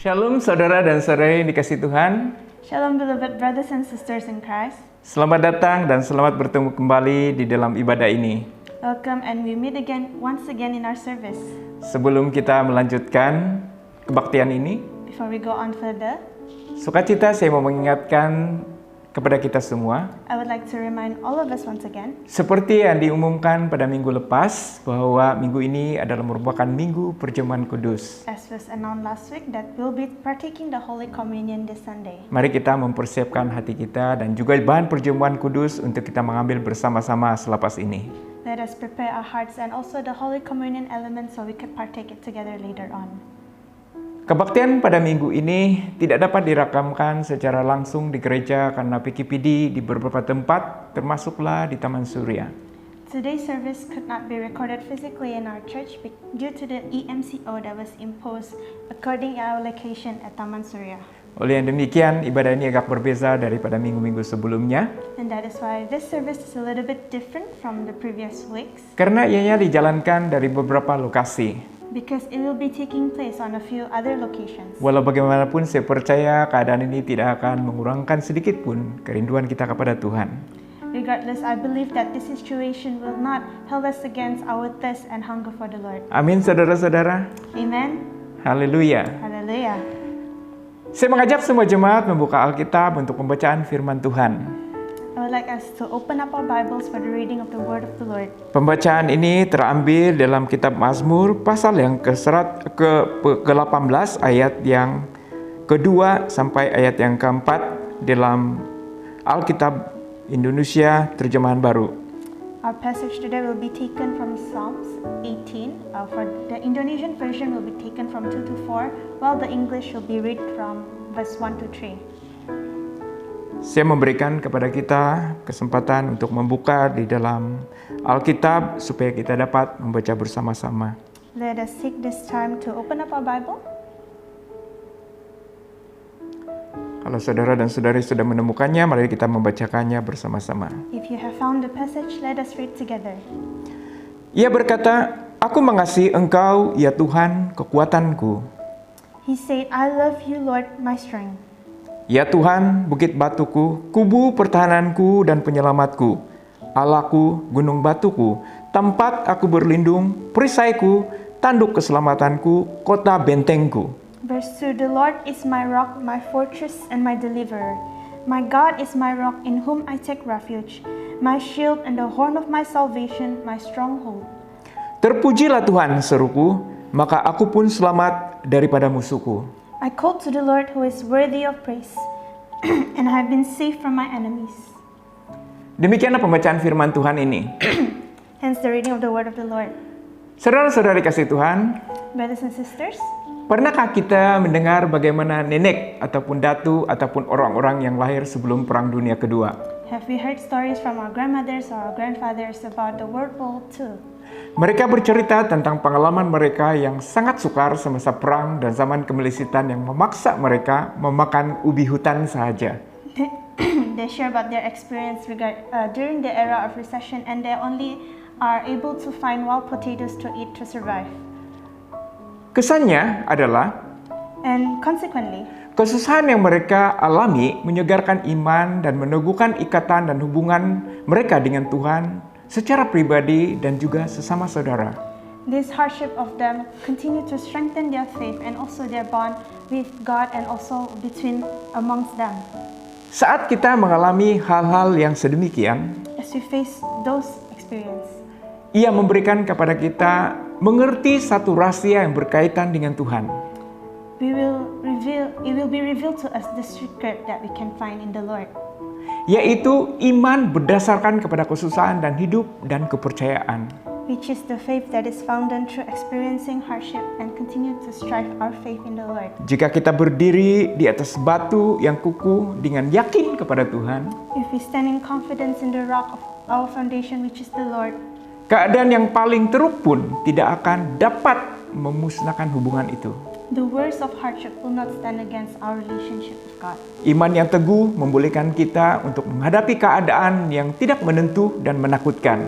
Shalom saudara dan saudari yang dikasihi Tuhan. Shalom beloved brothers and sisters in Christ. Selamat datang dan selamat bertemu kembali di dalam ibadah ini. Welcome and we meet once again in our service. Sebelum kita melanjutkan kebaktian ini, Before we go on further, sukacita saya mau mengingatkan kepada kita semua, I would like to remind all of us once again, seperti yang diumumkan pada minggu lepas, bahwa minggu ini adalah merupakan minggu perjamuan kudus. as was announced last week, that we'll be partaking the Holy Communion this Sunday. Mari kita mempersiapkan hati kita dan juga bahan perjamuan kudus untuk kita mengambil bersama-sama selepas ini. Let us prepare our hearts and also the Holy Communion element so we can partake it together later on. Kebaktian pada minggu ini tidak dapat dirakamkan secara langsung di gereja karena PKPD di beberapa tempat, termasuklah di Taman Surya. Today's service could not be recorded physically in our church due to the EMCO that was imposed according to our location at Taman Surya. Oleh yang demikian, ibadah ini agak berbeza daripada minggu-minggu sebelumnya, And that is why this service is a little bit different from the previous weeks, karena ianya dijalankan dari beberapa lokasi. because it will be taking place on a few other locations. Walau bagaimanapun, saya percaya keadaan ini tidak akan mengurangkan sedikit pun kerinduan kita kepada Tuhan. Regardless, I believe that this situation will not hold us against our thirst and hunger for the Lord. Amin, saudara-saudara. Amen. Haleluya. Hallelujah. Saya mengajak semua jemaat membuka Alkitab untuk pembacaan firman Tuhan. I would like us to open up our Bibles for the reading of the Word of the Lord. Pembacaan ini terambil dalam kitab Mazmur pasal yang ke-18 ayat yang kedua sampai ayat yang keempat dalam Alkitab Indonesia Terjemahan Baru. Our passage today will be taken from Psalms 18. For the Indonesian version will be taken from 2 to 4, while the English will be read from verse 1 to 3. Saya memberikan kepada kita kesempatan untuk membuka di dalam Alkitab supaya kita dapat membaca bersama-sama. Let us take this time to open up our Bible. Kalau saudara dan saudari sudah menemukannya, mari kita membacakannya bersama-sama. If you have found the passage, let us read together. Ia berkata, "Aku mengasihi Engkau, ya Tuhan, kekuatanku. He said, I love you, Lord, my strength. Ya Tuhan, bukit batuku, kubu pertahananku dan penyelamatku, Allahku, gunung batuku, tempat aku berlindung, perisaiku, tanduk keselamatanku, kota bentengku." Verse 2, The Lord is my rock, my fortress, and my deliverer. My God is my rock in whom I take refuge, my shield and the horn of my salvation, my stronghold. Terpujilah Tuhan, seruku, maka aku pun selamat daripada musuhku. I called to the Lord who is worthy of praise, and I have been saved from my enemies. Demikianlah pembacaan firman Tuhan ini. Hence the reading of the word of the Lord. Saudara-saudari kasih Tuhan, Brothers and sisters, pernahkah kita mendengar bagaimana nenek ataupun datu ataupun orang-orang yang lahir sebelum Perang Dunia Kedua? have we heard stories from our grandmothers or our grandfathers about the World War II? Mereka bercerita tentang pengalaman mereka yang sangat sukar semasa perang dan zaman kemelisitan yang memaksa mereka memakan ubi hutan saja. They share about their experience during the era of recession, and they only are able to find wild potatoes to eat to survive. Kesannya adalah And consequently, kesusahan yang mereka alami menyegarkan iman dan meneguhkan ikatan dan hubungan mereka dengan Tuhan secara pribadi dan juga sesama saudara. this hardship of them continue to strengthen their faith and also their bond with God and also between amongst them. Saat kita mengalami hal-hal yang sedemikian, As we face those experiences, Ia memberikan kepada kita mengerti satu rahasia yang berkaitan dengan Tuhan. it will be revealed to us the secret that we can find in the Lord, Yaitu iman berdasarkan kepada kesusahan dan hidup dan kepercayaan. which is the faith that is founded through experiencing hardship and continue to strive our faith in the Lord. Jika kita berdiri di atas batu yang kukuh dengan yakin kepada Tuhan, If we stand in confidence in the rock of our foundation, which is the Lord, keadaan yang paling teruk pun tidak akan dapat memusnahkan hubungan itu. the worst of hardship will not stand against our relationship with God. Iman yang teguh membolehkan kita untuk menghadapi keadaan yang tidak menentu dan menakutkan.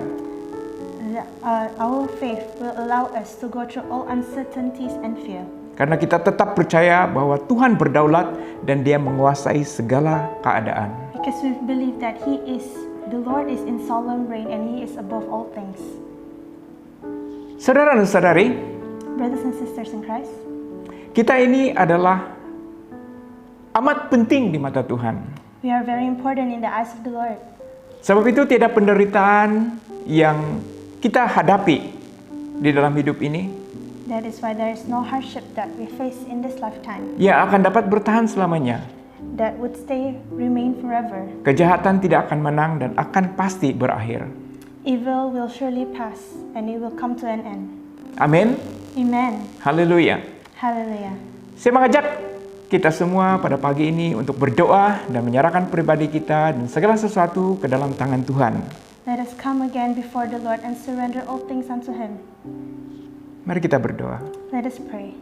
Our faith will allow us to go through all uncertainties and fear. Karena kita tetap percaya bahwa Tuhan berdaulat dan Dia menguasai segala keadaan. Because we believe that the Lord is in sovereign reign and He is above all things. Saudara dan saudari, Brothers and sisters in Christ, kita ini adalah amat penting di mata Tuhan. we are very important in the eyes of the Lord. Sebab itu tidak penderitaan yang kita hadapi di dalam hidup ini That is why there is no hardship that we face in this lifetime yang akan dapat bertahan selamanya. that would remain forever. Kejahatan tidak akan menang dan akan pasti berakhir. Evil will surely pass and it will come to an end. Amin. Amen. Haleluya. Hallelujah. Saya mengajak kita semua pada pagi ini untuk berdoa dan menyerahkan pribadi kita dan segala sesuatu ke dalam tangan Tuhan. Let us come again before the Lord and surrender all things unto Him. Mari kita berdoa. Let us pray.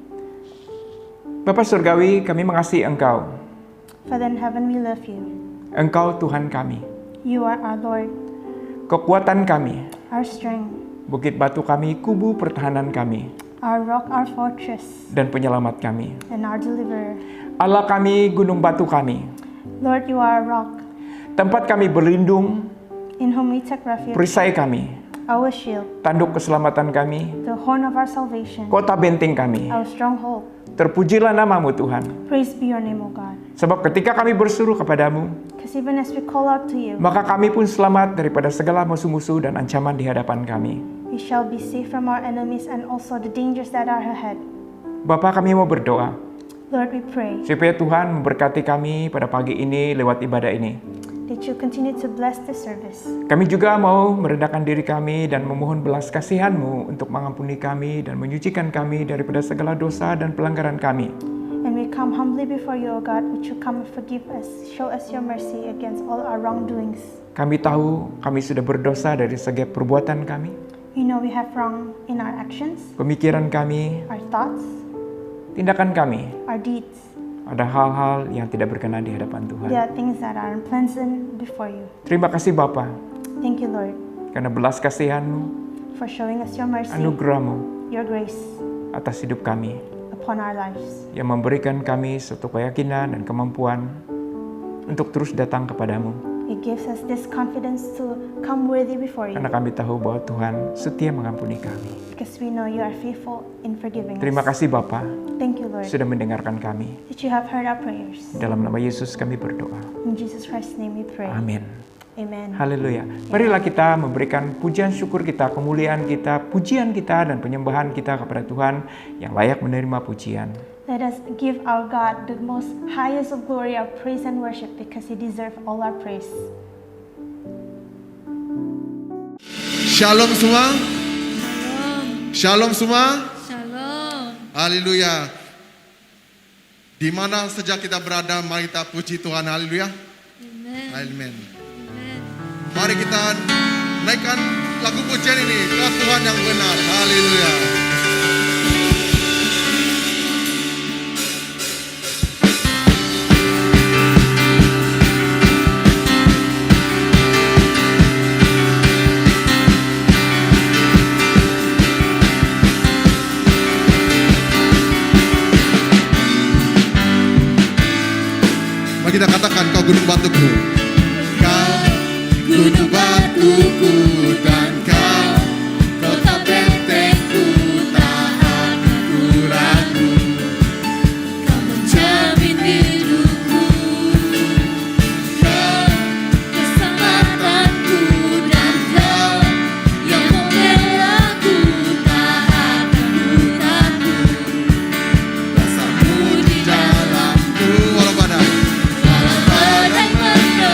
Bapa Surgawi, kami mengasihi Engkau. Father in heaven, we love you. Engkau Tuhan kami, You are our Lord, kekuatan kami, our strength, bukit batu kami, kubu pertahanan kami, our rock, our fortress, dan penyelamat kami. and our deliverer. Allah kami, gunung batu kami, Lord, you are our rock, tempat kami berlindung, in whom we take refuge, perisai kami, our shield, tanduk keselamatan kami, the horn of our salvation, kota benteng kami. our stronghold. Terpujilah namamu Tuhan. Praise be your name, O God. Sebab ketika kami berseru kepadamu, Because even as we call out to you, maka kami pun selamat daripada segala musuh-musuh dan ancaman di hadapan kami. we shall be safe from our enemies and also the dangers that are ahead. Bapa, kami mau berdoa Lord, we pray supaya Tuhan memberkati kami pada pagi ini lewat ibadah ini. that you continue to bless this service. Kami juga mau merendahkan diri kami dan memohon belas kasihan-Mu untuk mengampuni kami dan menyucikan kami daripada segala dosa dan pelanggaran kami. And we come humbly before you, O God, would you come and forgive us, show us your mercy against all our wrongdoings. Kami tahu kami sudah berdosa dari segi perbuatan kami, You know we have wrong in our actions, pemikiran kami, our thoughts, tindakan kami. our deeds. Ada hal-hal yang tidak berkenan di hadapan Tuhan. There are things that are unpleasant before you. Terima kasih Bapa, Thank you, Lord, karena belas kasihan-Mu, for showing us your mercy, anugerah-Mu your grace atas hidup kami, upon our lives. yang memberikan kami suatu keyakinan dan kemampuan untuk terus datang kepadamu. It gives us this confidence to come worthy before you, Karena kami tahu bahwa Tuhan setia mengampuni kami. because we know you are faithful in forgiving Terima us. kasih Bapa, Thank you, Lord, sudah mendengarkan kami. that you have heard our prayers. Dalam nama Yesus kami berdoa. In Jesus Christ's name we pray. Amin. Amen. Haleluya. Marilah kita memberikan pujian syukur kita, kemuliaan kita, pujian kita, dan penyembahan kita kepada Tuhan yang layak menerima pujian. Let us give our God the most highest of glory, our praise and worship, because He deserves all our praise. Shalom semua. Shalom. Shalom semua. Shalom. Haleluya. Di mana saja kita berada, mari kita puji Tuhan. Haleluya. Amen. Amin. Amen. Mari kita naikkan lagu pujian ini ke Tuhan yang benar. Haleluya. Mari kita katakan, kau gunung batuku. Kau gunung batuku dan kau kota bentengku, tak aku ragu. Kau menjamin hidupku, Kau keselamatanku, dan kau yang membelaku, tak akan ku takut. rasamu di dalamku walau badai. Walau badai menerpa,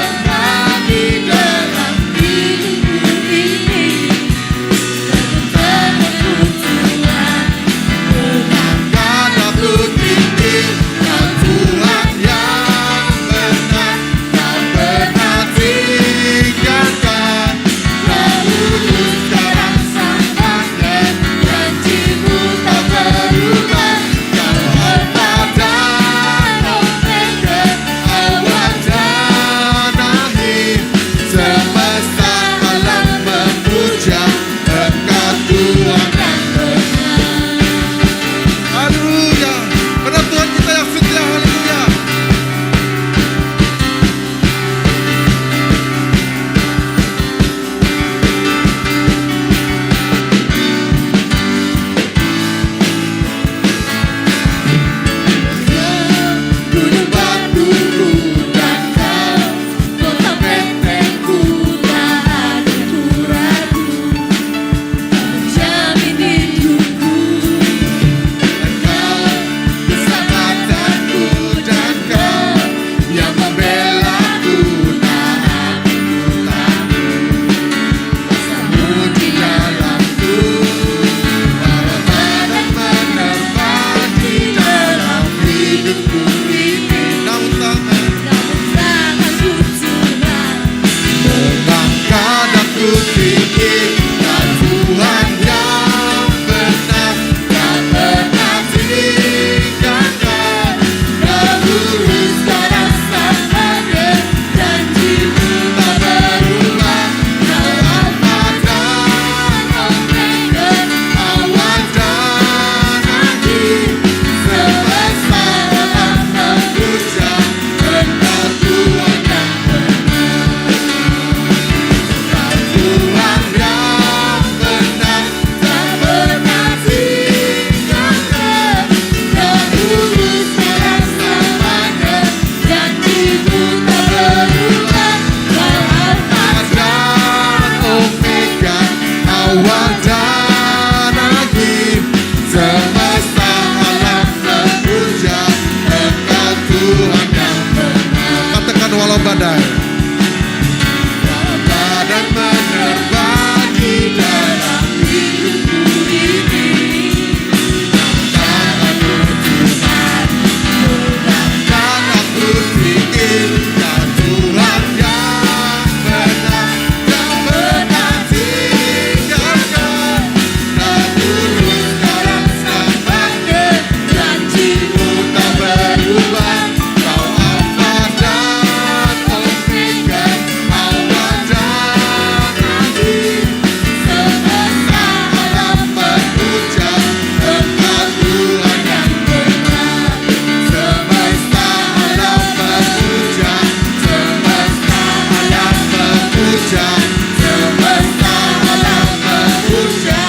semesta alam memuja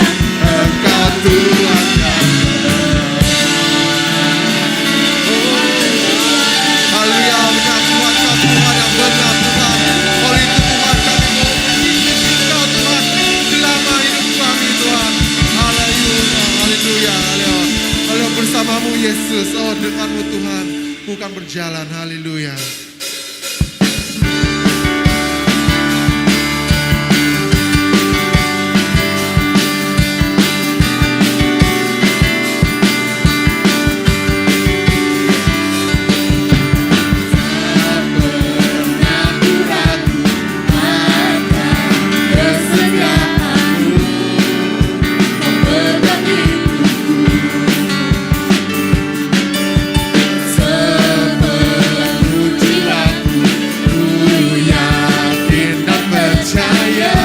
Engkau Tuhan kami. Haleluya, benar Tuhan, Kau Tuhan yang benar Tuhan. Oleh itu Tuhan kami mau memuji Engkau Tuhan selama hidup kami Tuhan. Haleluya, haleluya, haleluya. Haleluya, bersamamu Yesus, oh denganmu Tuhan, bukan berjalan, haleluya. kesetiaanmu memegang hidupku sepenuh jiwaku ku yakin dan percaya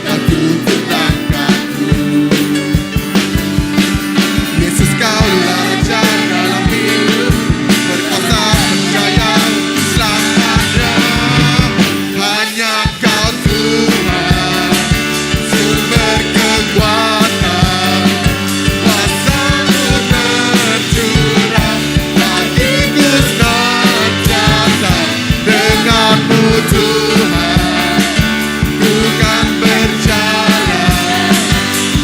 Kau tuntun langkahku. Yesus Kaulah Raja dalam hidup, berkuasa percaya selamanya. Hanya Kau Tuhan, sumber kekuatan, kuasa-Mu tercurah bagiku senantiasa. Denganmu Tuhan, ku kan berjalan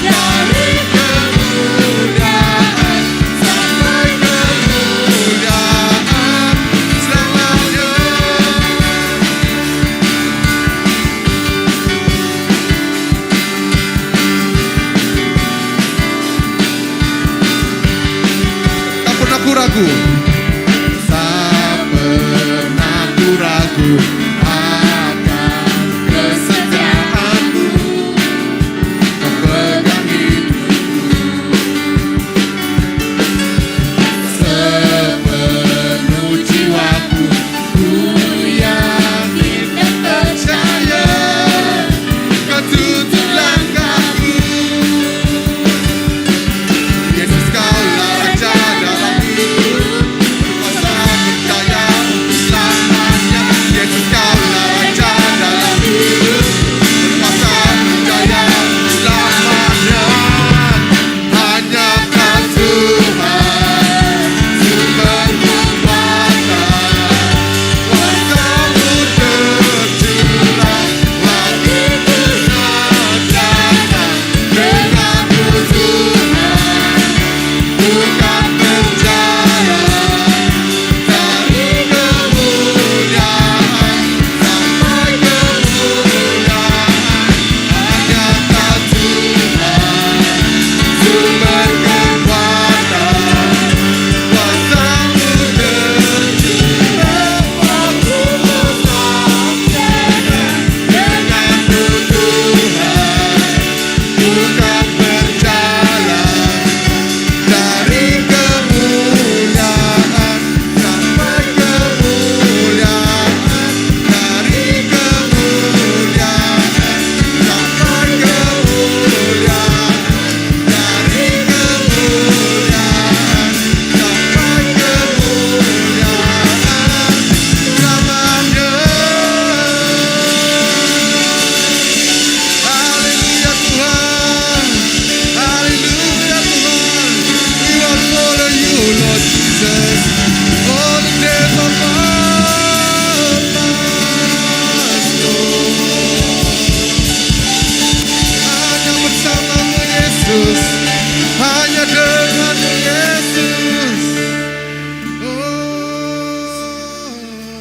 dari kemuliaan sampai kemuliaan selamanya. Tak pernah ku ragu, tak pernah ku ragu akan kesetiaanmu, memegang hidupku sepenuh jiwaku. Ku yakin dan percaya Kau tuntun langkahku. Yesus Kaulah Raja dalam hidup, berkuasa percaya untuk selamanya. Yesus Kaulah Raja dalam hidup, berkuasa percaya untuk selamanya. Hanya Kau Tuhan, sumber kekuatan, kuasa-Mu tercurah bagiku senantiasa. Denganmu Tuhan, bukan berjalan dari kemuliaan sampai kemuliaan. Hanya Kau Tuhan, sumber kekuatan, kuasa-Mu tercurah bagiku senantiasa. Denganmu Tuhan, bukan berjalan dari kemuliaan sampai kemuliaan, dari kemuliaan sampai kemuliaan, dari kemuliaan sampai kemuliaan selamanya. Haleluya Tuhan, haleluya Tuhan. We will follow you Lord Jesus all the days of our lives, Lord. Hanya bersamamu Yesus, hanya denganmu Yesus. Oh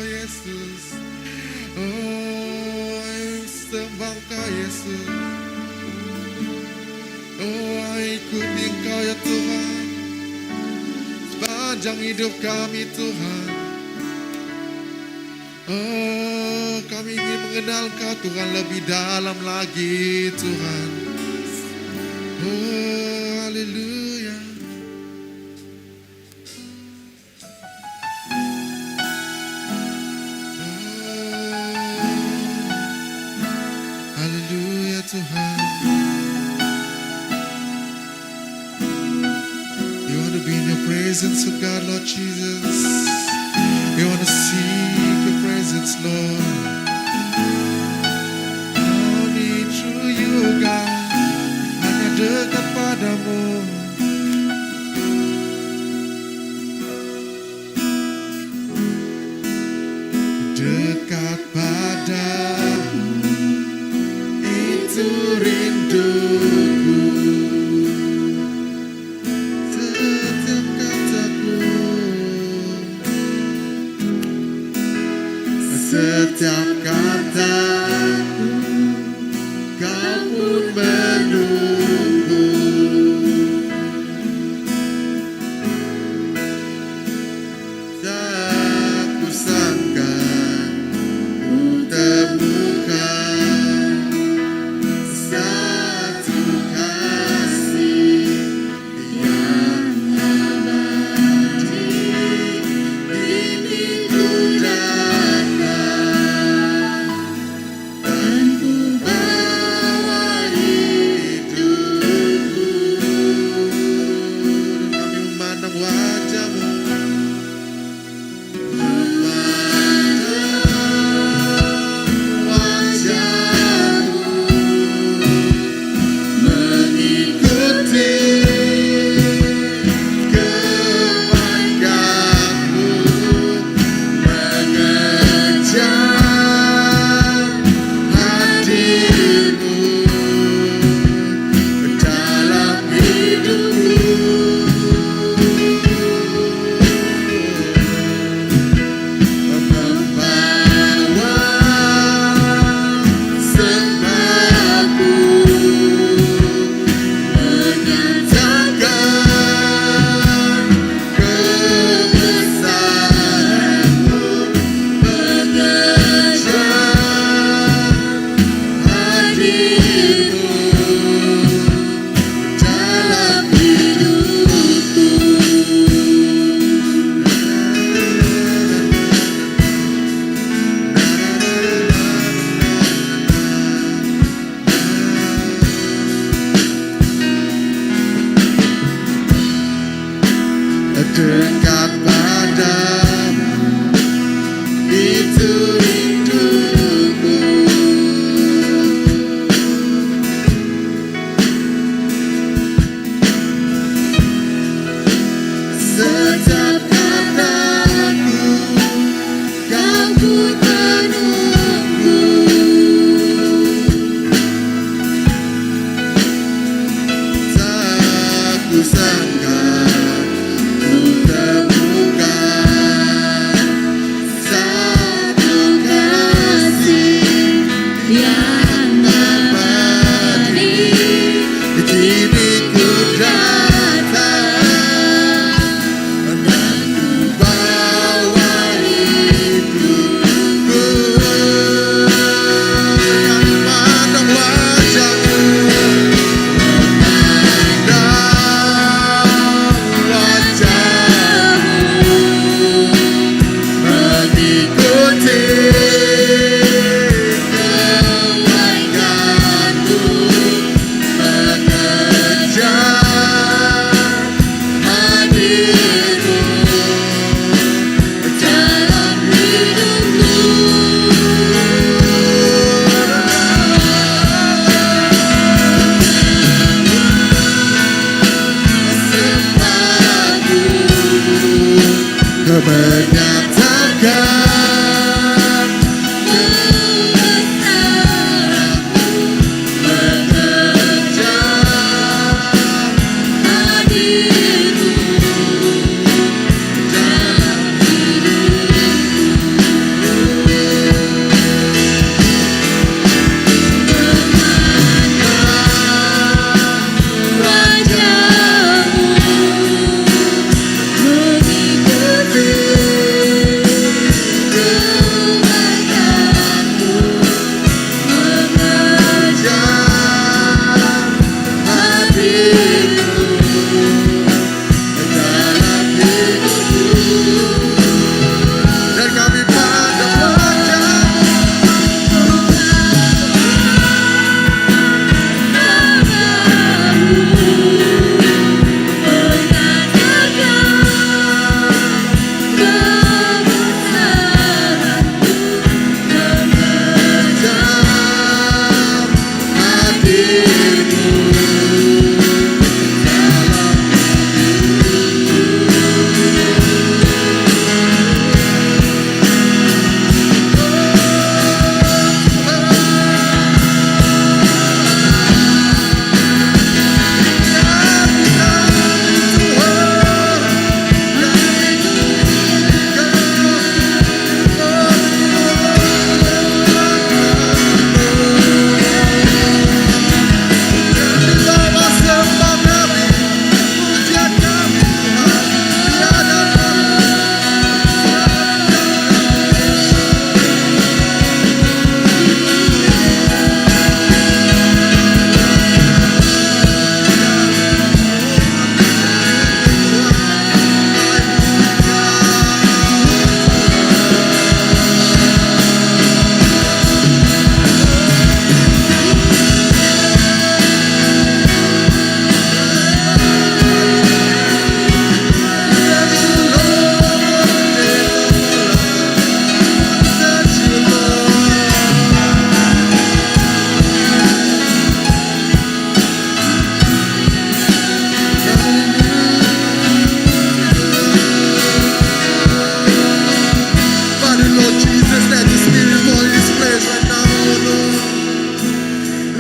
Yesus, oh sembah Engkau Yesus. Oh ikuti Engkau ya Tuhan, sepanjang hidup kami Tuhan. Oh kami ingin mengenal Engkau Tuhan lebih dalam lagi Tuhan. Oh haleluya. Haleluya Tuhan. You want to be in your presence of God, Lord Jesus. You want to seek your presence, Lord. itu rinduku. Setiap kataku, setiap kataku, kau pun menunggu. Tak kusangka ku temukan satu kasih yang abadi. Ini ku datang dan ku bawa hidupku. Kami memandang wajah-Mu, mengikuti kebaikan-Mu, mengejar hadir-Mu dalam hidupku. Membawa sembahku, menyatakan kebesaran-Mu, mengejar hadir-Mu dalam hidupku. Dekat padamu, itu rinduku. Setiap kataku, kau ku menunggu. Tak kusangka ku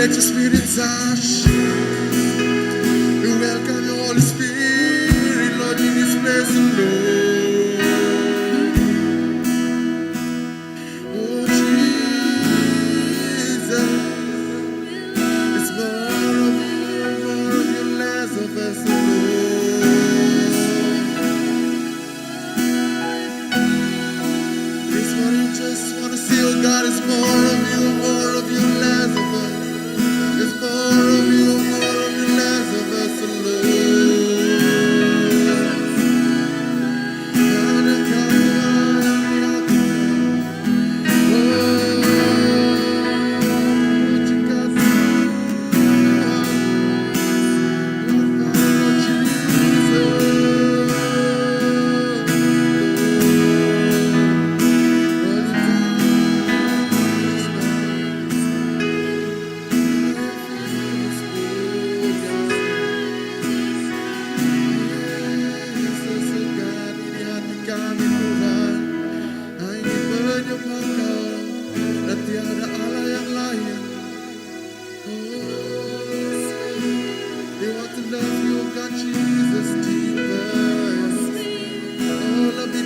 Let your spirit touch. We welcome your Holy Spirit, Lord, in this place, Lord. Oh, Jesus. It's more of you, less of us, Lord. This morning, just want to see, oh God, it's more of you, less of us. It's more of you, less of us, Lord.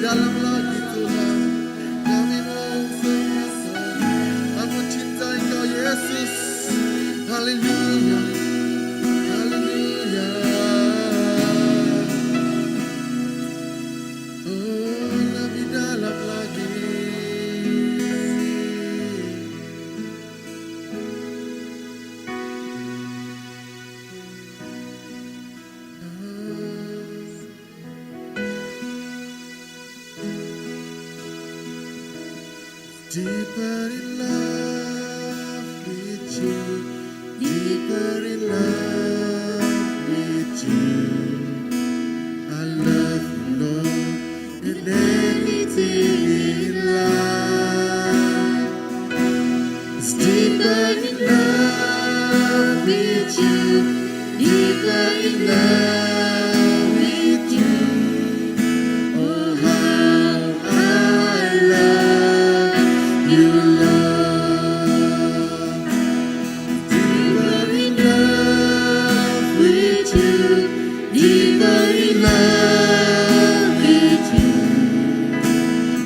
Dalam lagi Tuhan, kami mau sembahkan, aku cintai Engkau Yesus, haleluya, haleluya. Oh, lebih dalam lagi. Deeper in love with you, deeper in love with you. I love you, Lord, and anything in life. It's deeper in love with you, deeper in love with you. Oh, how I love you, Lord. Deeper in love with you, deeper in love with you.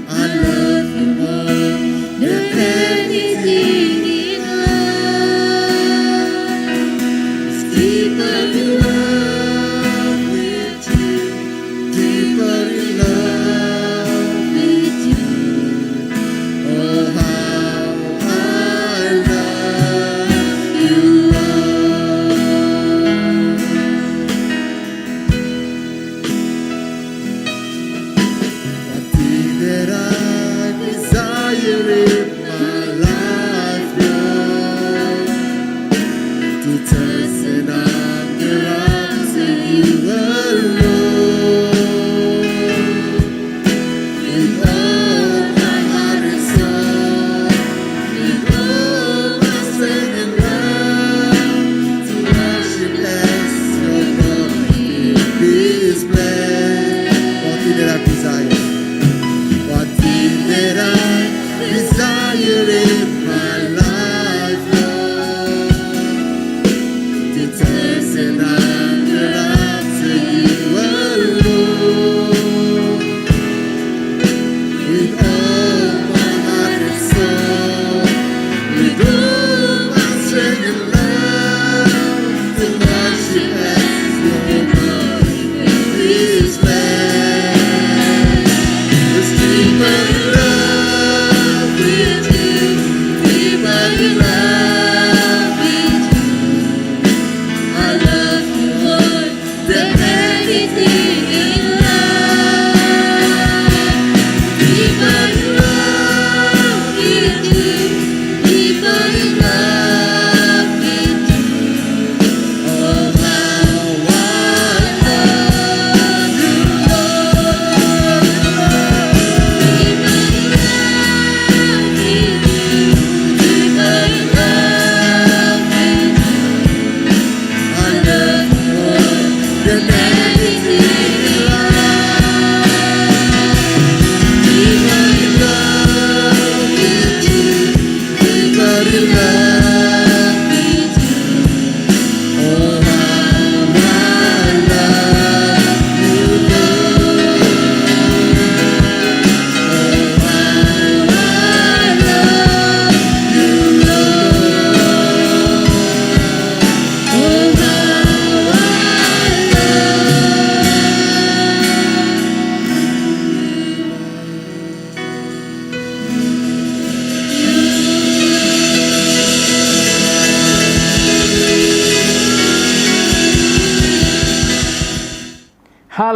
I love you more than anything in life. It's deeper in love with you, deeper in love with you. Oh, how I love you, Lord. One thing that I desire in my life, Lord, to trust and hunger unto you alone. With all my heart and soul, with all my strength and love, to worship as your glory in this place. One thing that I desire, one thing that I desire in my life, Lord,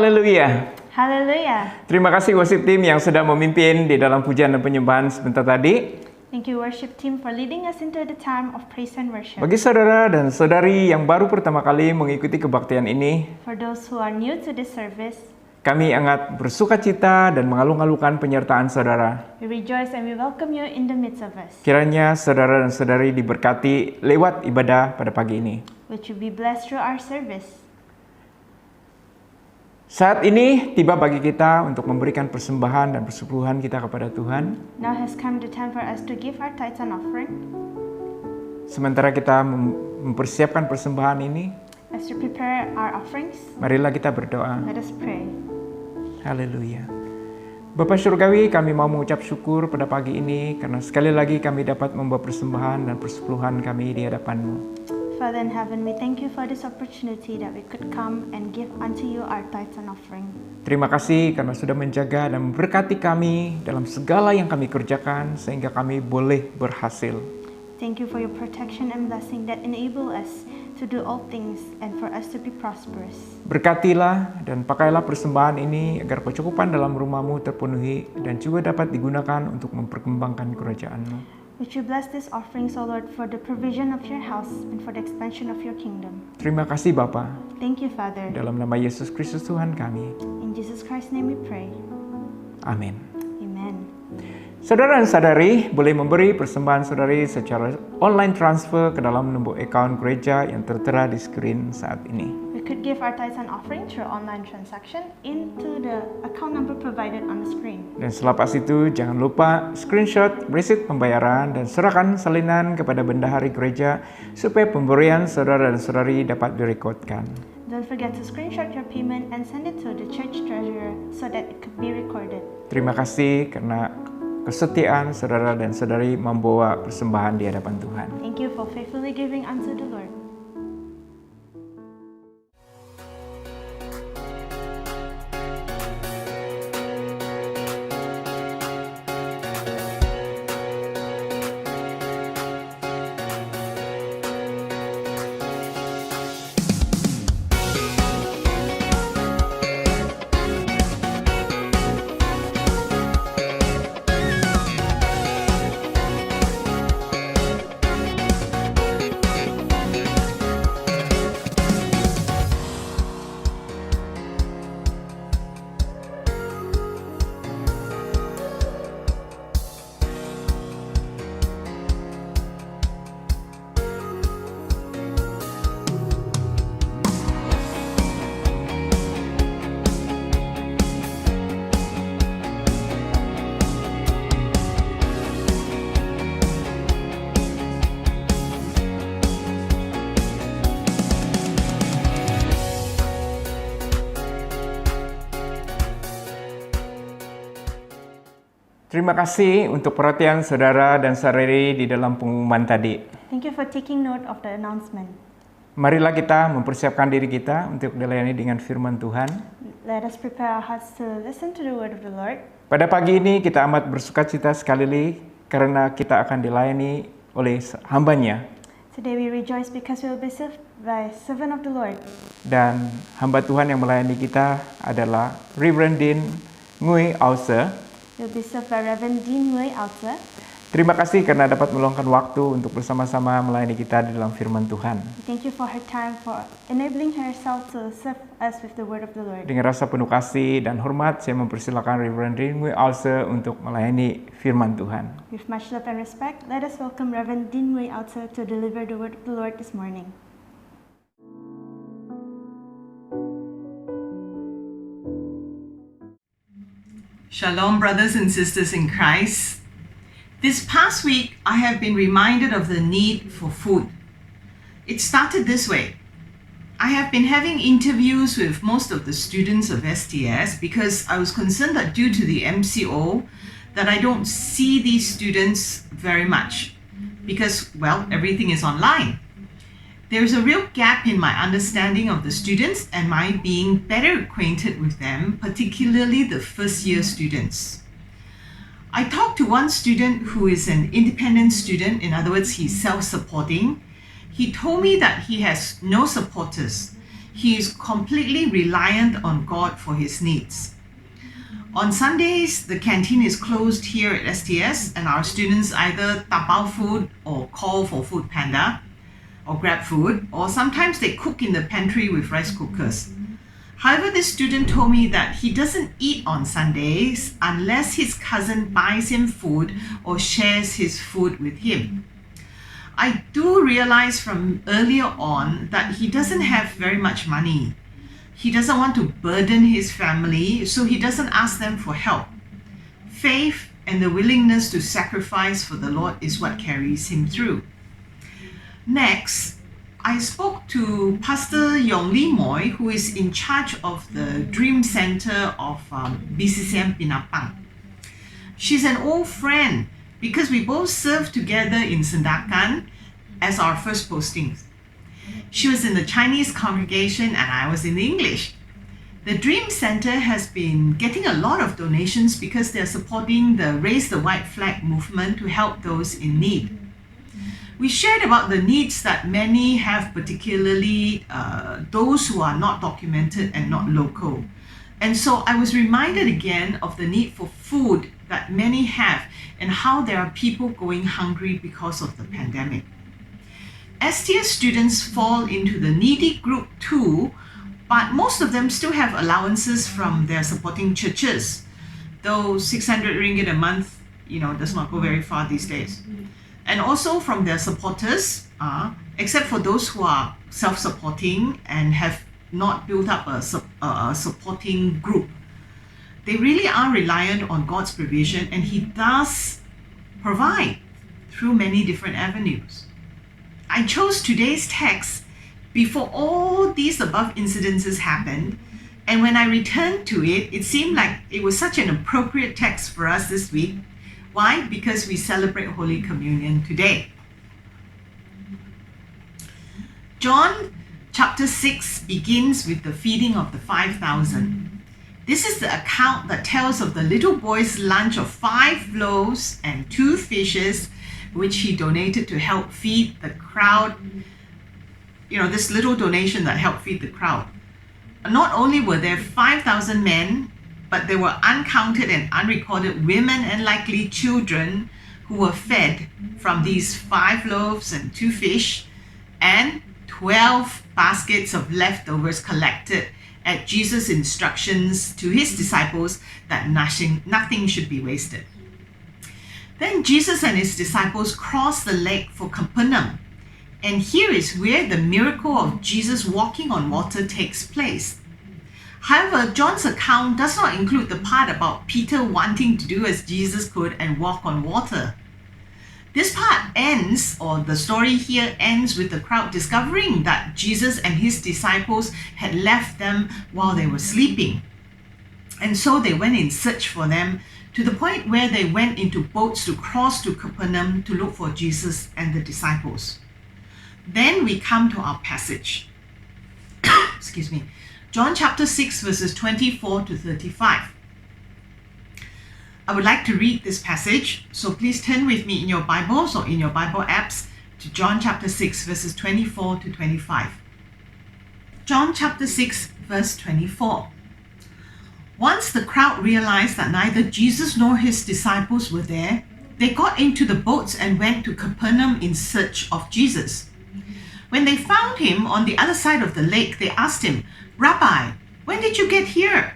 Haleluya. Hallelujah. Terima kasih worship team yang sudah memimpin di dalam pujian dan penyembahan sebentar tadi. Thank you, worship team, for leading us into the time of praise and worship. Bagi saudara dan saudari yang baru pertama kali mengikuti kebaktian ini, For those who are new to this service, kami sangat bersuka cita dan mengalung-alungkan penyertaan saudara. we rejoice and we welcome you in the midst of us. Kiranya saudara dan saudari diberkati lewat ibadah pada pagi ini. Would you be blessed through our service? Saat ini tiba bagi kita untuk memberikan persembahan dan persepuluhan kita kepada Tuhan. Now has come the time for us to give our tithes and offering. Sementara kita mempersiapkan persembahan ini, As we prepare our offerings, marilah kita berdoa. let us pray. Haleluya. Bapa Surgawi, kami mau mengucap syukur pada pagi ini karena sekali lagi kami dapat membawa persembahan dan persepuluhan kami di hadapan-Mu. Father in heaven, we thank you for this opportunity that we could come and give unto you our tithes and offering. Terima kasih karena sudah menjaga dan memberkati kami dalam segala yang kami kerjakan sehingga kami boleh berhasil. Thank you for your protection and blessing that enable us to do all things and for us to be prosperous. Berkatilah dan pakailah persembahan ini agar kecukupan dalam rumah-Mu terpenuhi dan juga dapat digunakan untuk memperkembangkan kerajaan-Mu. Would you bless this offering, O Lord, for the provision of your house and for the expansion of your kingdom. Terima kasih Bapa. Thank you, Father. Dalam nama Yesus Kristus Tuhan kami. In Jesus Christ's name we pray. Amin. Amen. Saudara dan saudari boleh memberi persembahan saudari secara online transfer ke dalam nombor account gereja yang tertera di screen saat ini. We could give our tithes and offering through online transaction into the account number provided on the screen. Dan selepas itu jangan lupa screenshot resit pembayaran dan serahkan salinan kepada bendahari gereja supaya pemberian saudara dan saudari dapat direkodkan. Don't forget to screenshot your payment and send it to the church treasurer so that it could be recorded. Terima kasih karena kesetiaan saudara dan saudari membawa persembahan di hadapan Tuhan. Thank you for faithfully giving unto the Lord. Terima kasih untuk perhatian saudara dan saudari di dalam pengumuman tadi. Thank you for taking note of the announcement. Marilah kita mempersiapkan diri kita untuk dilayani dengan firman Tuhan. Let us prepare our hearts to listen to the word of the Lord. Pada pagi ini kita amat bersukacita sekali karena kita akan dilayani oleh hambanya. Today we rejoice because we will be served by servant of the Lord. Dan hamba Tuhan yang melayani kita adalah Reverend Dean Ngui Auser. We will be served by Reverend Dean Ngui Auser. Terima kasih karena dapat meluangkan waktu untuk bersama-sama melayani kita di dalam firman Tuhan. Thank you for her time, for enabling herself to serve us with the word of the Lord. Dengan rasa penuh kasih dan hormat, saya mempersilakan Reverend Dean Ngui Auser untuk melayani firman Tuhan. With much love and respect, let us welcome Reverend Dean Ngui Auser to deliver the word of the Lord this morning. Shalom, brothers and sisters in Christ. This past week, I have been reminded of the need for food. It started this way. I have been having interviews with most of the students of STS because I was concerned that due to the MCO, that I don't see these students very much because, well, everything is online. There's a real gap in my understanding of the students and my being better acquainted with them, particularly the first year students. I talked to one student who is an independent student, in other words, he's self-supporting. He told me that he has no supporters. he is completely reliant on God for his needs. On Sundays, the canteen is closed here at STS, and our students either tapao food or call for Food Panda or grab food, or sometimes they cook in the pantry with rice cookers. However, this student told me that he doesn't eat on Sundays unless his cousin buys him food or shares his food with him. I do realize from earlier on that he doesn't have very much money. He doesn't want to burden his family, so he doesn't ask them for help. Faith and the willingness to sacrifice for the Lord is what carries him through. Next, I spoke to Pastor Yong Lee Moy, who is in charge of the Dream Center of BCCM Pinapang. She's an old friend because we both served together in Sandakan as our first postings. She was in the Chinese congregation and I was in the English. The Dream Center has been getting a lot of donations because they're supporting the Raise the White Flag movement to help those in need. We shared about the needs that many have, particularly those who are not documented and not local. And so I was reminded again of the need for food that many have and how there are people going hungry because of the pandemic. STS students fall into the needy group too, but most of them still have allowances from their supporting churches, though 600 ringgit a month, does not go very far these days. And also from their supporters, except for those who are self-supporting and have not built up a supporting group. They really are reliant on God's provision, and He does provide through many different avenues. I chose today's text before all these above incidences happened, and when I returned to it, it seemed like it was such an appropriate text for us this week. Why? Because we celebrate Holy Communion today. John chapter 6 begins with the feeding of the 5,000. This is the account that tells of the little boy's lunch of 5 loaves and 2 fishes, which he donated to help feed the crowd. This little donation that helped feed the crowd. Not only were there 5,000 men, but there were uncounted and unrecorded women and likely children who were fed from these 5 loaves and 2 fish, and 12 baskets of leftovers collected at Jesus' instructions to his disciples that nothing should be wasted. Then Jesus and his disciples crossed the lake for Capernaum. And here is where the miracle of Jesus walking on water takes place. However, John's account does not include the part about Peter wanting to do as Jesus could and walk on water. This part ends, or the story here ends, with the crowd discovering that Jesus and his disciples had left them while they were sleeping. And so they went in search for them, to the point where they went into boats to cross to Capernaum to look for Jesus and the disciples. Then we come to our passage. Excuse me. John chapter 6 verses 24 to 35. I would like to read this passage, so please turn with me in your Bibles or in your Bible apps to John chapter 6 verses 24 to 25. John chapter 6 verse 24. Once the crowd realized that neither Jesus nor his disciples were there, they got into the boats and went to Capernaum in search of Jesus. When they found him on the other side of the lake, they asked him, "Rabbi, when did you get here?"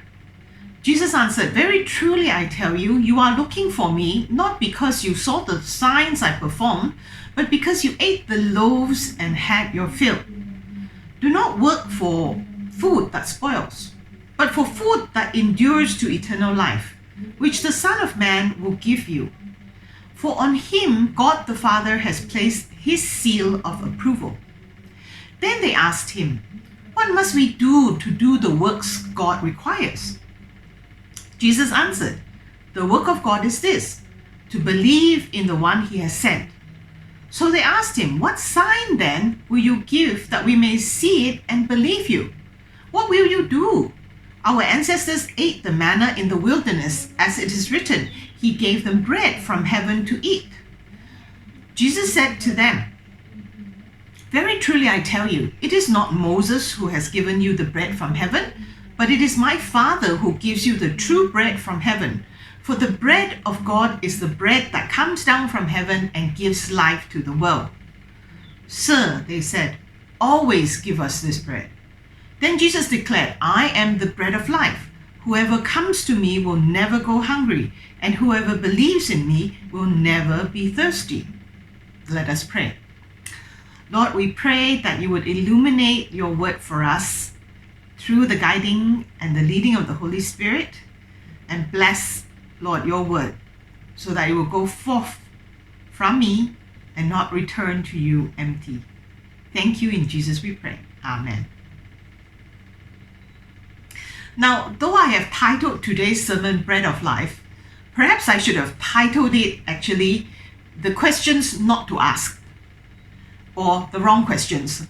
Jesus answered, "Very truly I tell you, you are looking for me, not because you saw the signs I performed, but because you ate the loaves and had your fill. Do not work for food that spoils, but for food that endures to eternal life, which the Son of Man will give you. For on him God the Father has placed his seal of approval." Then they asked him, "What must we do to do the works God requires?" Jesus answered, "The work of God is this, to believe in the one he has sent." So they asked him, "What sign then will you give that we may see it and believe you? What will you do? Our ancestors ate the manna in the wilderness, as it is written, he gave them bread from heaven to eat." Jesus said to them, Very truly I tell you, it is not Moses who has given you the bread from heaven, but it is my Father who gives you the true bread from heaven. For the bread of God is the bread that comes down from heaven and gives life to the world. Sir, they said, always give us this bread. Then Jesus declared, I am the bread of life. Whoever comes to me will never go hungry, and whoever believes in me will never be thirsty. Let us pray. Lord, we pray that you would illuminate your word for us through the guiding and the leading of the Holy Spirit, and bless, Lord, your word, so that it will go forth from me and not return to you empty. Thank you, in Jesus we pray. Amen. Now, though I have titled today's sermon Bread of Life, perhaps I should have titled it actually The Questions Not to Ask, or the wrong questions.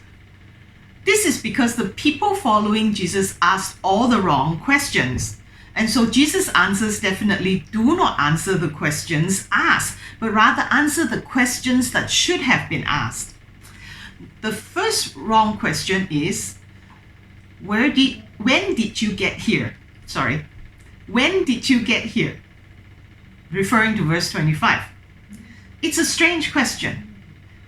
This is because the people following Jesus asked all the wrong questions. And so Jesus' answers definitely do not answer the questions asked, but rather answer the questions that should have been asked. The first wrong question is, when did you get here? When did you get here? Referring to verse 25. It's a strange question.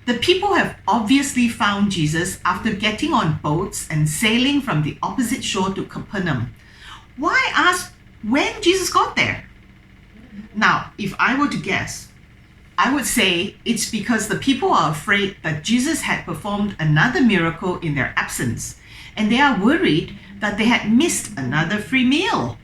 The people have obviously found Jesus after getting on boats and sailing from the opposite shore to Capernaum. Why ask when Jesus got there? Now, if I were to guess, I would say it's because the people are afraid that Jesus had performed another miracle in their absence, and they are worried that they had missed another free meal.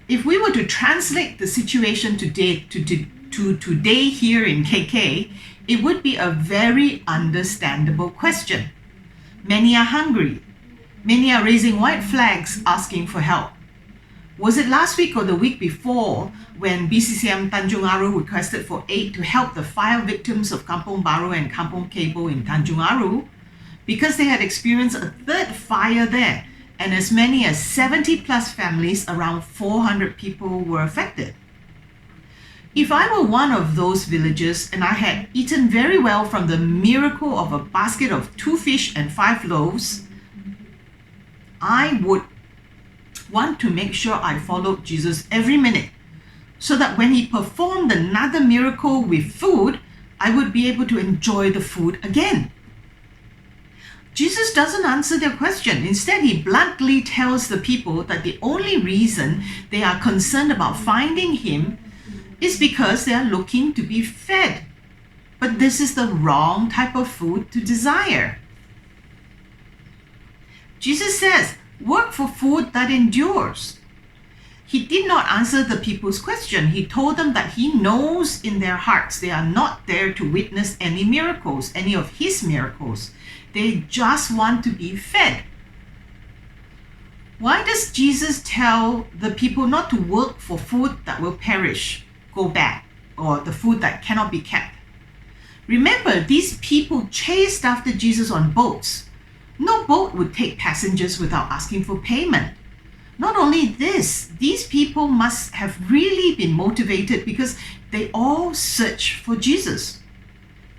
If we were to translate the situation today to today here in KK, it would be a very understandable question. Many are hungry. Many are raising white flags asking for help. Was it last week or the week before when BCCM Tanjung Aru requested for aid to help the fire victims of Kampung Baru and Kampung Kebo in Tanjung Aru because they had experienced a third fire there, and as many as 70 plus families, around 400 people were affected? If I were one of those villagers and I had eaten very well from the miracle of a basket of 2 fish and 5 loaves, I would want to make sure I followed Jesus every minute, so that when he performed another miracle with food, I would be able to enjoy the food again. Jesus doesn't answer their question. Instead, he bluntly tells the people that the only reason they are concerned about finding him is because they are looking to be fed. But this is the wrong type of food to desire. Jesus says, work for food that endures. He did not answer the people's question. He told them that he knows in their hearts they are not there to witness any miracles, any of his miracles. They just want to be fed. Why does Jesus tell the people not to work for food that will perish, go bad, or the food that cannot be kept? Remember, these people chased after Jesus on boats. No boat would take passengers without asking for payment. Not only this, these people must have really been motivated because they all searched for Jesus.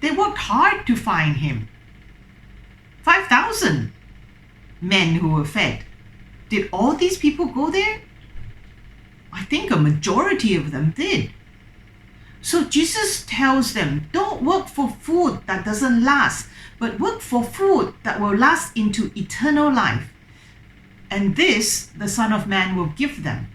They worked hard to find him. 5,000 men who were fed. Did all these people go there? I think a majority of them did. So Jesus tells them, don't work for food that doesn't last, but work for food that will last into eternal life. And this, the Son of Man will give them.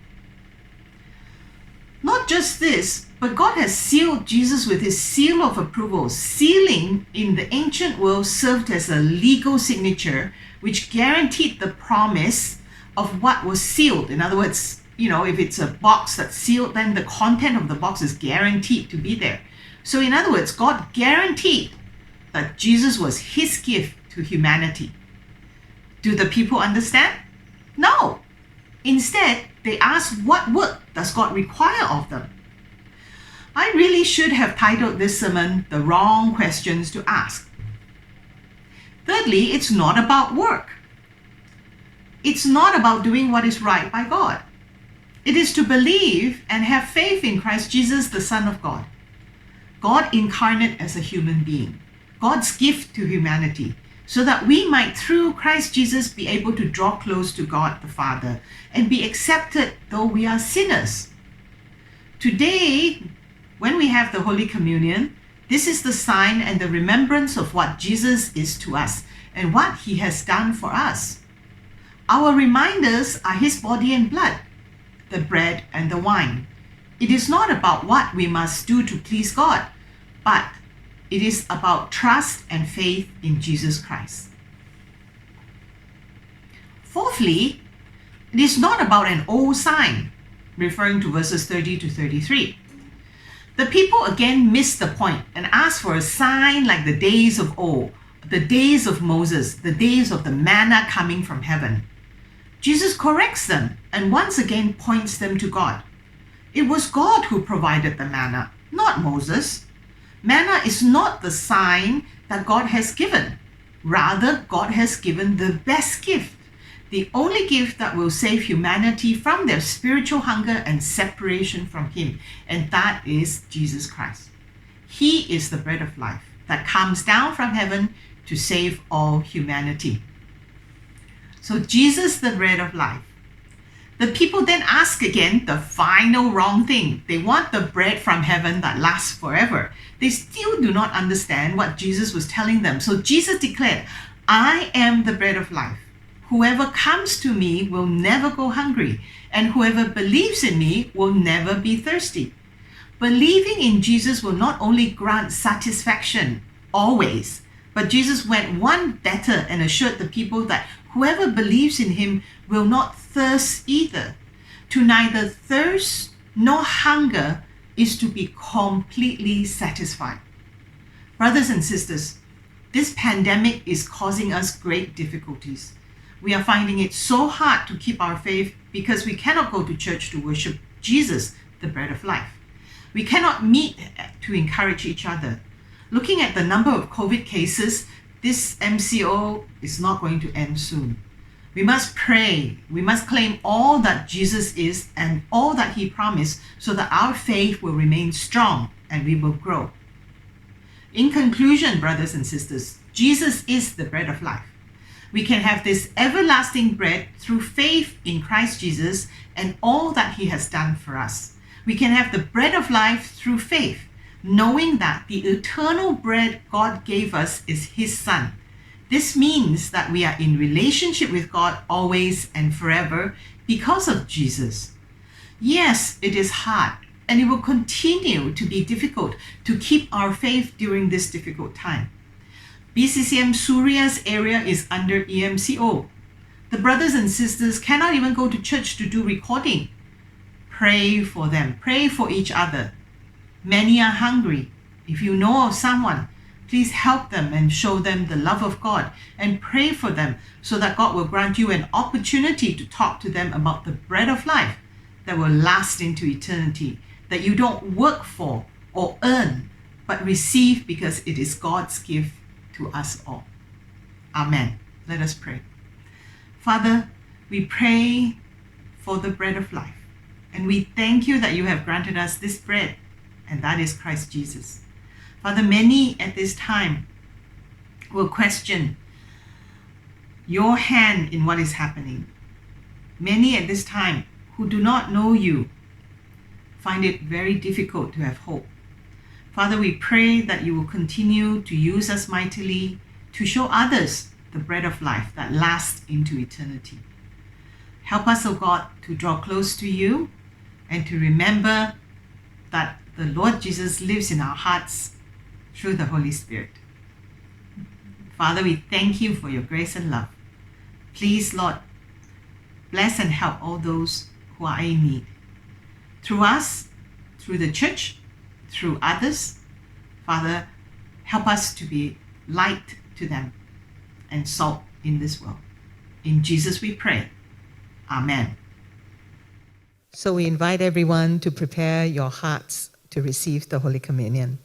Not just this, but God has sealed Jesus with his seal of approval. Sealing in the ancient world served as a legal signature which guaranteed the promise of what was sealed. In other words, if it's a box that's sealed, then the content of the box is guaranteed to be there. So in other words, God guaranteed that Jesus was his gift to humanity. Do the people understand? No. Instead, they ask, what work does God require of them? I really should have titled this sermon, The Wrong Questions to Ask. Thirdly, it's not about work. It's not about doing what is right by God. It is to believe and have faith in Christ Jesus, the Son of God. God incarnate as a human being. God's gift to humanity. so that we might, through Christ Jesus, be able to draw close to God the Father and be accepted though we are sinners. Today, when we have the Holy Communion, this is the sign and the remembrance of what Jesus is to us and what he has done for us. Our reminders are his body and blood, the bread and the wine. It is not about what we must do to please God, but it is about trust and faith in Jesus Christ. Fourthly, it is not about an old sign, referring to verses 30 to 33. The people again missed the point and asked for a sign like the days of old, the days of Moses, the days of the manna coming from heaven. Jesus corrects them and once again points them to God. It was God who provided the manna, not Moses. Manna is not the sign that God has given. Rather, God has given the best gift, the only gift that will save humanity from their spiritual hunger and separation from him, and that is Jesus Christ. He is the bread of life that comes down from heaven to save all humanity. So Jesus, the bread of life. The people then ask again the final wrong thing. They want the bread from heaven that lasts forever. They still do not understand what Jesus was telling them. So Jesus declared, I am the bread of life. Whoever comes to me will never go hungry, and whoever believes in me will never be thirsty. Believing in Jesus will not only grant satisfaction always, but Jesus went one better and assured the people that whoever believes in him will not thirst either. To neither thirst nor hunger is to be completely satisfied. Brothers and sisters, this pandemic is causing us great difficulties. We are finding it so hard to keep our faith because we cannot go to church to worship Jesus, the bread of life. We cannot meet to encourage each other. Looking at the number of COVID cases, this MCO is not going to end soon. We must pray. We must claim all that Jesus is and all that he promised so that our faith will remain strong and we will grow. In conclusion, brothers and sisters, Jesus is the bread of life. We can have this everlasting bread through faith in Christ Jesus and all that he has done for us. We can have the bread of life through faith, knowing that the eternal bread God gave us is his Son. This means that we are in relationship with God always and forever because of Jesus. Yes, it is hard, and it will continue to be difficult to keep our faith during this difficult time. BCCM Suria's area is under EMCO. The brothers and sisters cannot even go to church to do recording. Pray for them. Pray for each other. Many are hungry. If you know of someone, please help them and show them the love of God and pray for them so that God will grant you an opportunity to talk to them about the bread of life that will last into eternity, that you don't work for or earn, but receive because it is God's gift to us all. Amen. Let us pray. Father, we pray for the bread of life, and we thank you that you have granted us this bread, and that is Christ Jesus. Father, many at this time will question your hand in what is happening. Many at this time who do not know you find it very difficult to have hope. Father, we pray that you will continue to use us mightily to show others the bread of life that lasts into eternity. Help us, O God, to draw close to you and to remember that the Lord Jesus lives in our hearts through the Holy Spirit. Father, we thank you for your grace and love. Please, Lord, bless and help all those who are in need. Through us, through the church, through others, Father, help us to be light to them and salt in this world. In Jesus we pray. Amen. So we invite everyone to prepare your hearts to receive the Holy Communion.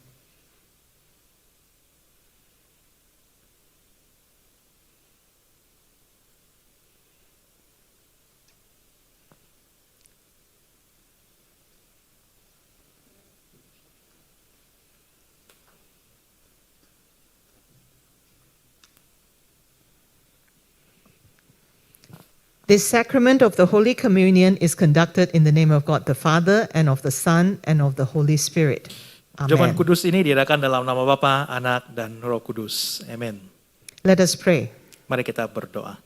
This sacrament of the Holy Communion is conducted in the name of God the Father, and of the Son, and of the Holy Spirit. Perjamuan Amen. kudus ini diadakan dalam nama Bapa, Anak, dan Roh Kudus. Amin. Let us pray. Mari kita berdoa.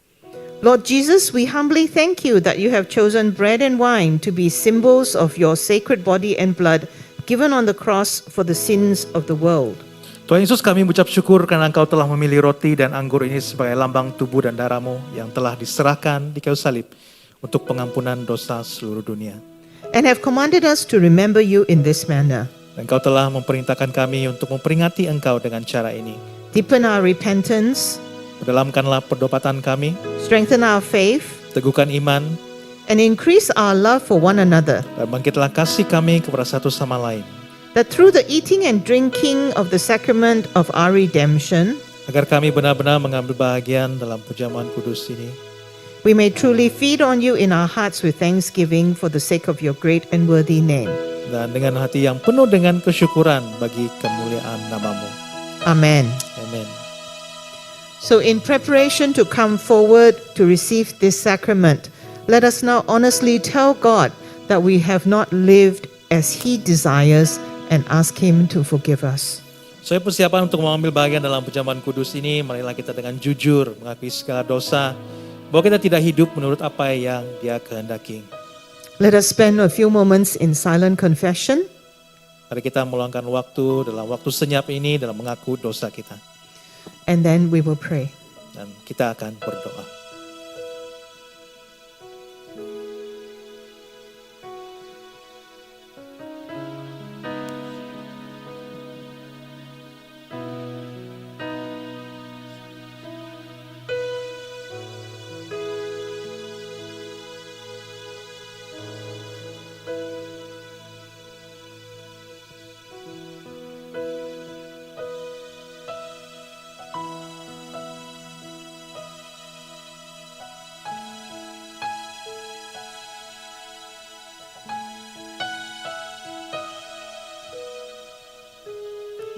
Lord Jesus, we humbly thank you that you have chosen bread and wine to be symbols of your sacred body and blood given on the cross for the sins of the world. Tuhan Yesus, kami mengucap syukur karena Engkau telah memilih roti dan anggur ini sebagai lambang tubuh dan darah-Mu yang telah diserahkan di kayu salib untuk pengampunan dosa seluruh dunia. And have commanded us to remember you in this manner. Dan Engkau telah memerintahkan kami untuk memperingati Engkau dengan cara ini. Deepen our repentance, Perdalamkanlah perdobatan kami, strengthen our faith, teguhkan iman, and increase our love for one another, dan bangkitlah kasih kami kepada satu sama lain. that through the eating and drinking of the sacrament of our redemption, Agar kami benar-benar mengambil bahagian dalam perjamuan kudus ini. we may truly feed on you in our hearts with thanksgiving for the sake of your great and worthy name. Dan dengan hati yang penuh dengan kesyukuran bagi kemuliaan nama-Mu. Amen. Amin. So, in preparation to come forward to receive this sacrament, let us now honestly tell God that we have not lived as He desires and ask Him to forgive us. Saya persiapan untuk mengambil bagian dalam perjamuan kudus ini, marilah kita dengan jujur mengakui segala dosa, bahwa kita tidak hidup menurut apa yang Dia kehendaki. Let us spend a few moments in silent confession. Mari kita meluangkan waktu dalam waktu senyap ini dalam mengaku dosa kita. And then we will pray. Dan kita akan berdoa.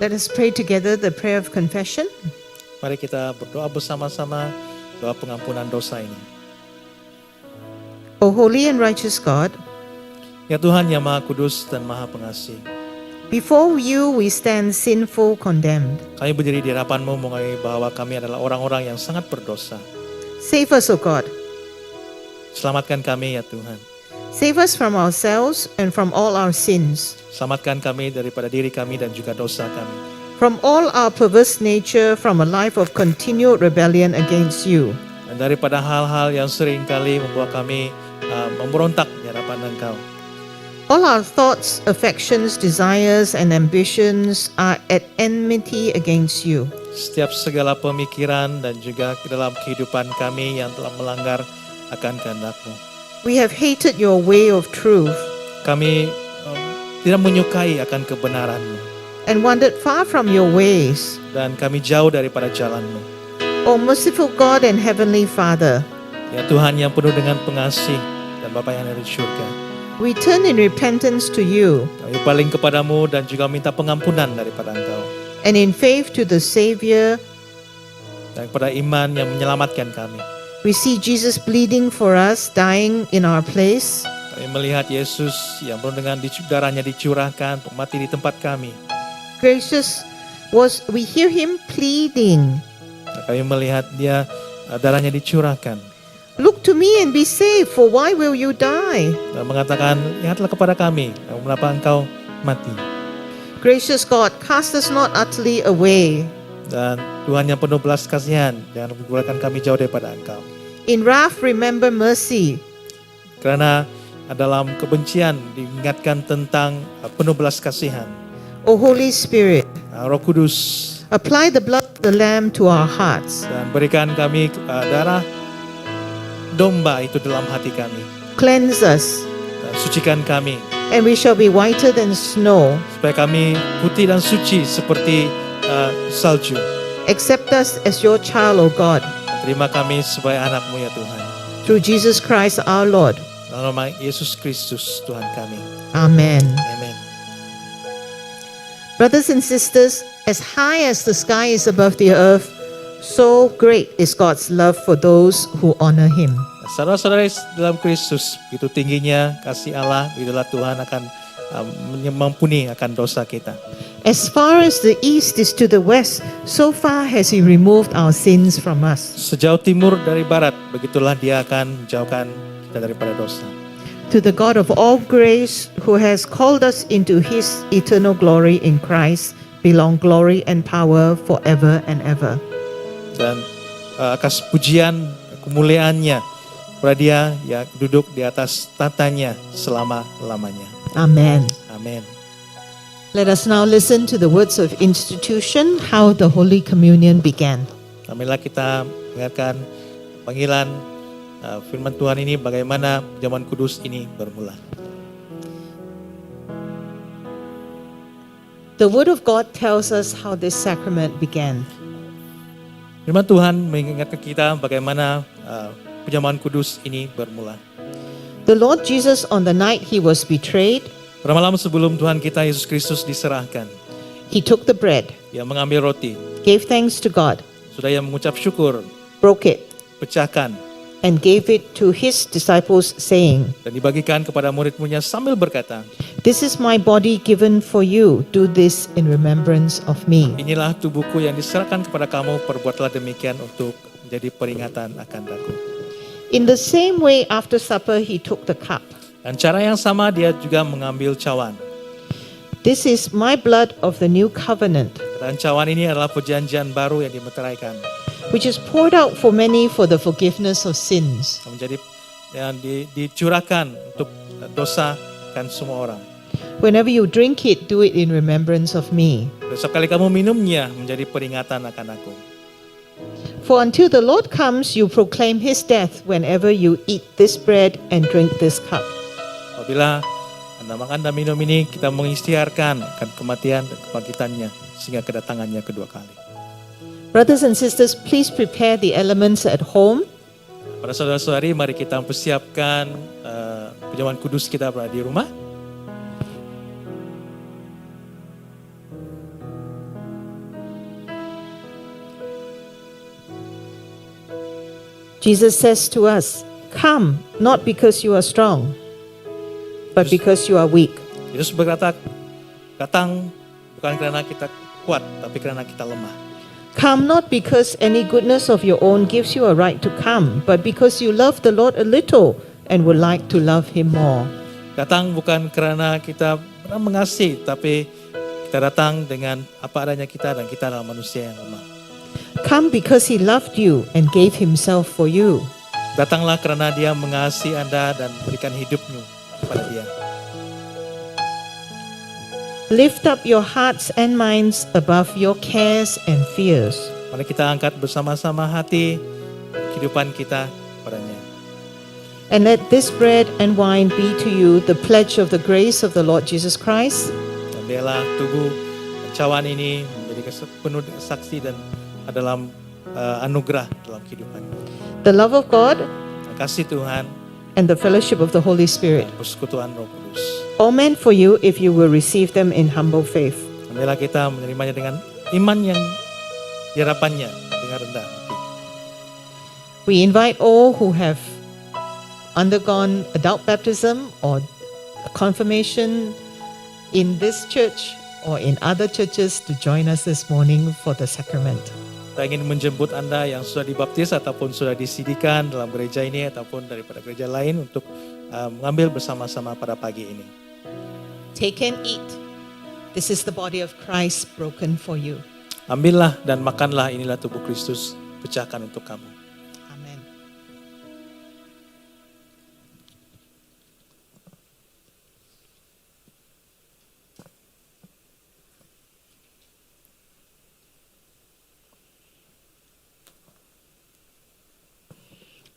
Let us pray together the prayer of confession. Mari kita berdoa bersama-sama doa pengampunan dosa ini. O holy and righteous God, Ya Tuhan yang Maha Kudus dan Maha Pengasih, before you we stand sinful, condemned. kami berdiri di hadapan-Mu mengakui bahwa kami adalah orang-orang yang sangat berdosa. Save us, O God. Selamatkan kami ya Tuhan. Save us from ourselves and from all our sins, Selamatkan kami daripada diri kami dan juga dosa kami. from all our perverse nature, from a life of continued rebellion against you. Dan daripada hal-hal yang sering kali membuat kami memberontak di hadapan Engkau. All our thoughts, affections, desires, and ambitions are at enmity against you. Setiap segala pemikiran dan juga dalam kehidupan kami yang telah melanggar akan kehendak-Mu. We have hated your way of truth Kami tidak menyukai akan kebenaran-Mu. and wandered far from your ways. Dan kami jauh daripada jalan-Mu. O merciful God and Heavenly Father, Ya Tuhan yang penuh dengan pengasih dan Bapa yang ada di surga. we turn in repentance to you Kami paling kepadamu dan juga minta pengampunan daripada Engkau. and in faith to the Savior. Dan kepada iman yang menyelamatkan kami. We see Jesus bleeding for us, dying in our place. Kami melihat Yesus yang penuh dengan darahnya dicurahkan untuk mati di tempat kami. Gracious we hear him pleading, Dan kami melihat dia darahnya dicurahkan. look to me and be saved, for why will you die? Dan mengatakan, lihatlah kepada kami, mengapa engkau mati. Gracious God, cast us not utterly away. Dan Tuhan yang penuh belas kasihan, jangan membuatkan kami jauh daripada Engkau. In wrath, remember mercy. Karena dalam kebencian diingatkan tentang penuh belas kasihan. O Holy Spirit, Roh Kudus, apply the blood of the Lamb to our hearts. dan berikan kami darah domba itu dalam hati kami. Cleanse us, Dan sucikan kami, and we shall be whiter than snow. supaya kami putih dan suci seperti salju. Accept us as your child, O God, Terima kami sebagai anak-Mu ya Tuhan. through Jesus Christ our Lord. Dalam nama Yesus Kristus Tuhan kami. Amen. Amin. Brothers and sisters, as high as the sky is above the earth, so great is God's love for those who honor him. Saudara-saudara dalam Kristus, begitu tingginya kasih Allah, begitulah Tuhan akan mengampuni akan dosa kita. As far as the east is to the west, so far has He removed our sins from us. Sejauh timur dari barat, begitulah Dia akan menjauhkan kita daripada dosa. To the God of all grace, who has called us into His eternal glory in Christ, belong glory and power forever and ever. Dan akas pujian kemuliaannya kepada Dia yang duduk di atas tatanya selama-lamanya. Amen. Amin. Let us now listen to the words of institution, how the Holy Communion began. Marilah kita dengarkan panggilan firman Tuhan ini, bagaimana zaman kudus ini bermula. The Word of God tells us how this sacrament began. Firman Tuhan mengingatkan kita bagaimana perjamuan kudus ini bermula. The Lord Jesus, on the night He was betrayed, Pada malam sebelum Tuhan kita Yesus Kristus diserahkan, He took the bread, Ia mengambil roti, gave thanks to God, sudah Ia mengucap syukur, broke it, pecahkan, and gave it to His disciples, saying, dan dibagikan kepada murid-muridnya sambil berkata, "This is my body given for you. Do this in remembrance of me." inilah tubuhku yang diserahkan kepada kamu, perbuatlah demikian untuk menjadi peringatan akan aku. In the same way, after supper, He took the cup. Dan cara yang sama Dia juga mengambil cawan. This is my blood of the new covenant, Dan cawan ini adalah perjanjian baru yang dimeteraikan, which is poured out for many for the forgiveness of sins. yang menjadi yang dicurahkan untuk dosa kan semua orang. Whenever you drink it, do it in remembrance of me. Dan setiap kali kamu minumnya menjadi peringatan akan aku. For until the Lord comes, you proclaim His death whenever you eat this bread and drink this cup. Apabila Anda makan dan minum ini, kita mengisytiharkan akan kematian dan kebangkitannya sehingga kedatangannya kedua kali. Brothers and sisters, please prepare the elements at home. Para saudara-saudari, mari kita mempersiapkan perjamuan kudus kita berada di rumah. Jesus says to us, "Come, not because you are strong, but because you are weak." Yesus berkata, datang bukan karena kita kuat, tapi karena kita lemah. Come not because any goodness of your own gives you a right to come, but because you love the Lord a little and would like to love Him more. Datang bukan karena kita pernah mengasihi, tapi kita datang dengan apa adanya kita dan kita adalah manusia yang lemah. Come because He loved you and gave Himself for you. Datanglah karena Dia mengasihi Anda dan berikan hidupmu kepada Dia. Lift up your hearts and minds above your cares and fears. Mari kita angkat bersama-sama hati kehidupan kita kepadanya. And let this bread and wine be to you the pledge of the grace of the Lord Jesus Christ, Dan biarlah tubuh cawan ini menjadi penuh saksi dan dalam anugerah dalam kehidupan. the love of God, Dan kasih Tuhan, and the fellowship of the Holy Spirit. persekutuan Roh Kudus. All meant for you if you will receive them in humble faith. Dan biarlah kita menerimanya dengan iman yang diharapannya dengan rendah hati. We invite all who have undergone adult baptism or confirmation in this church or in other churches to join us this morning for the sacrament. Kita ingin menjemput Anda yang sudah dibaptis ataupun sudah disidikan dalam gereja ini ataupun daripada gereja lain untuk mengambil bersama-sama pada pagi ini. Take and eat. This is the body of Christ broken for you. Ambillah dan makanlah, inilah tubuh Kristus pecahkan untuk kamu. Amen.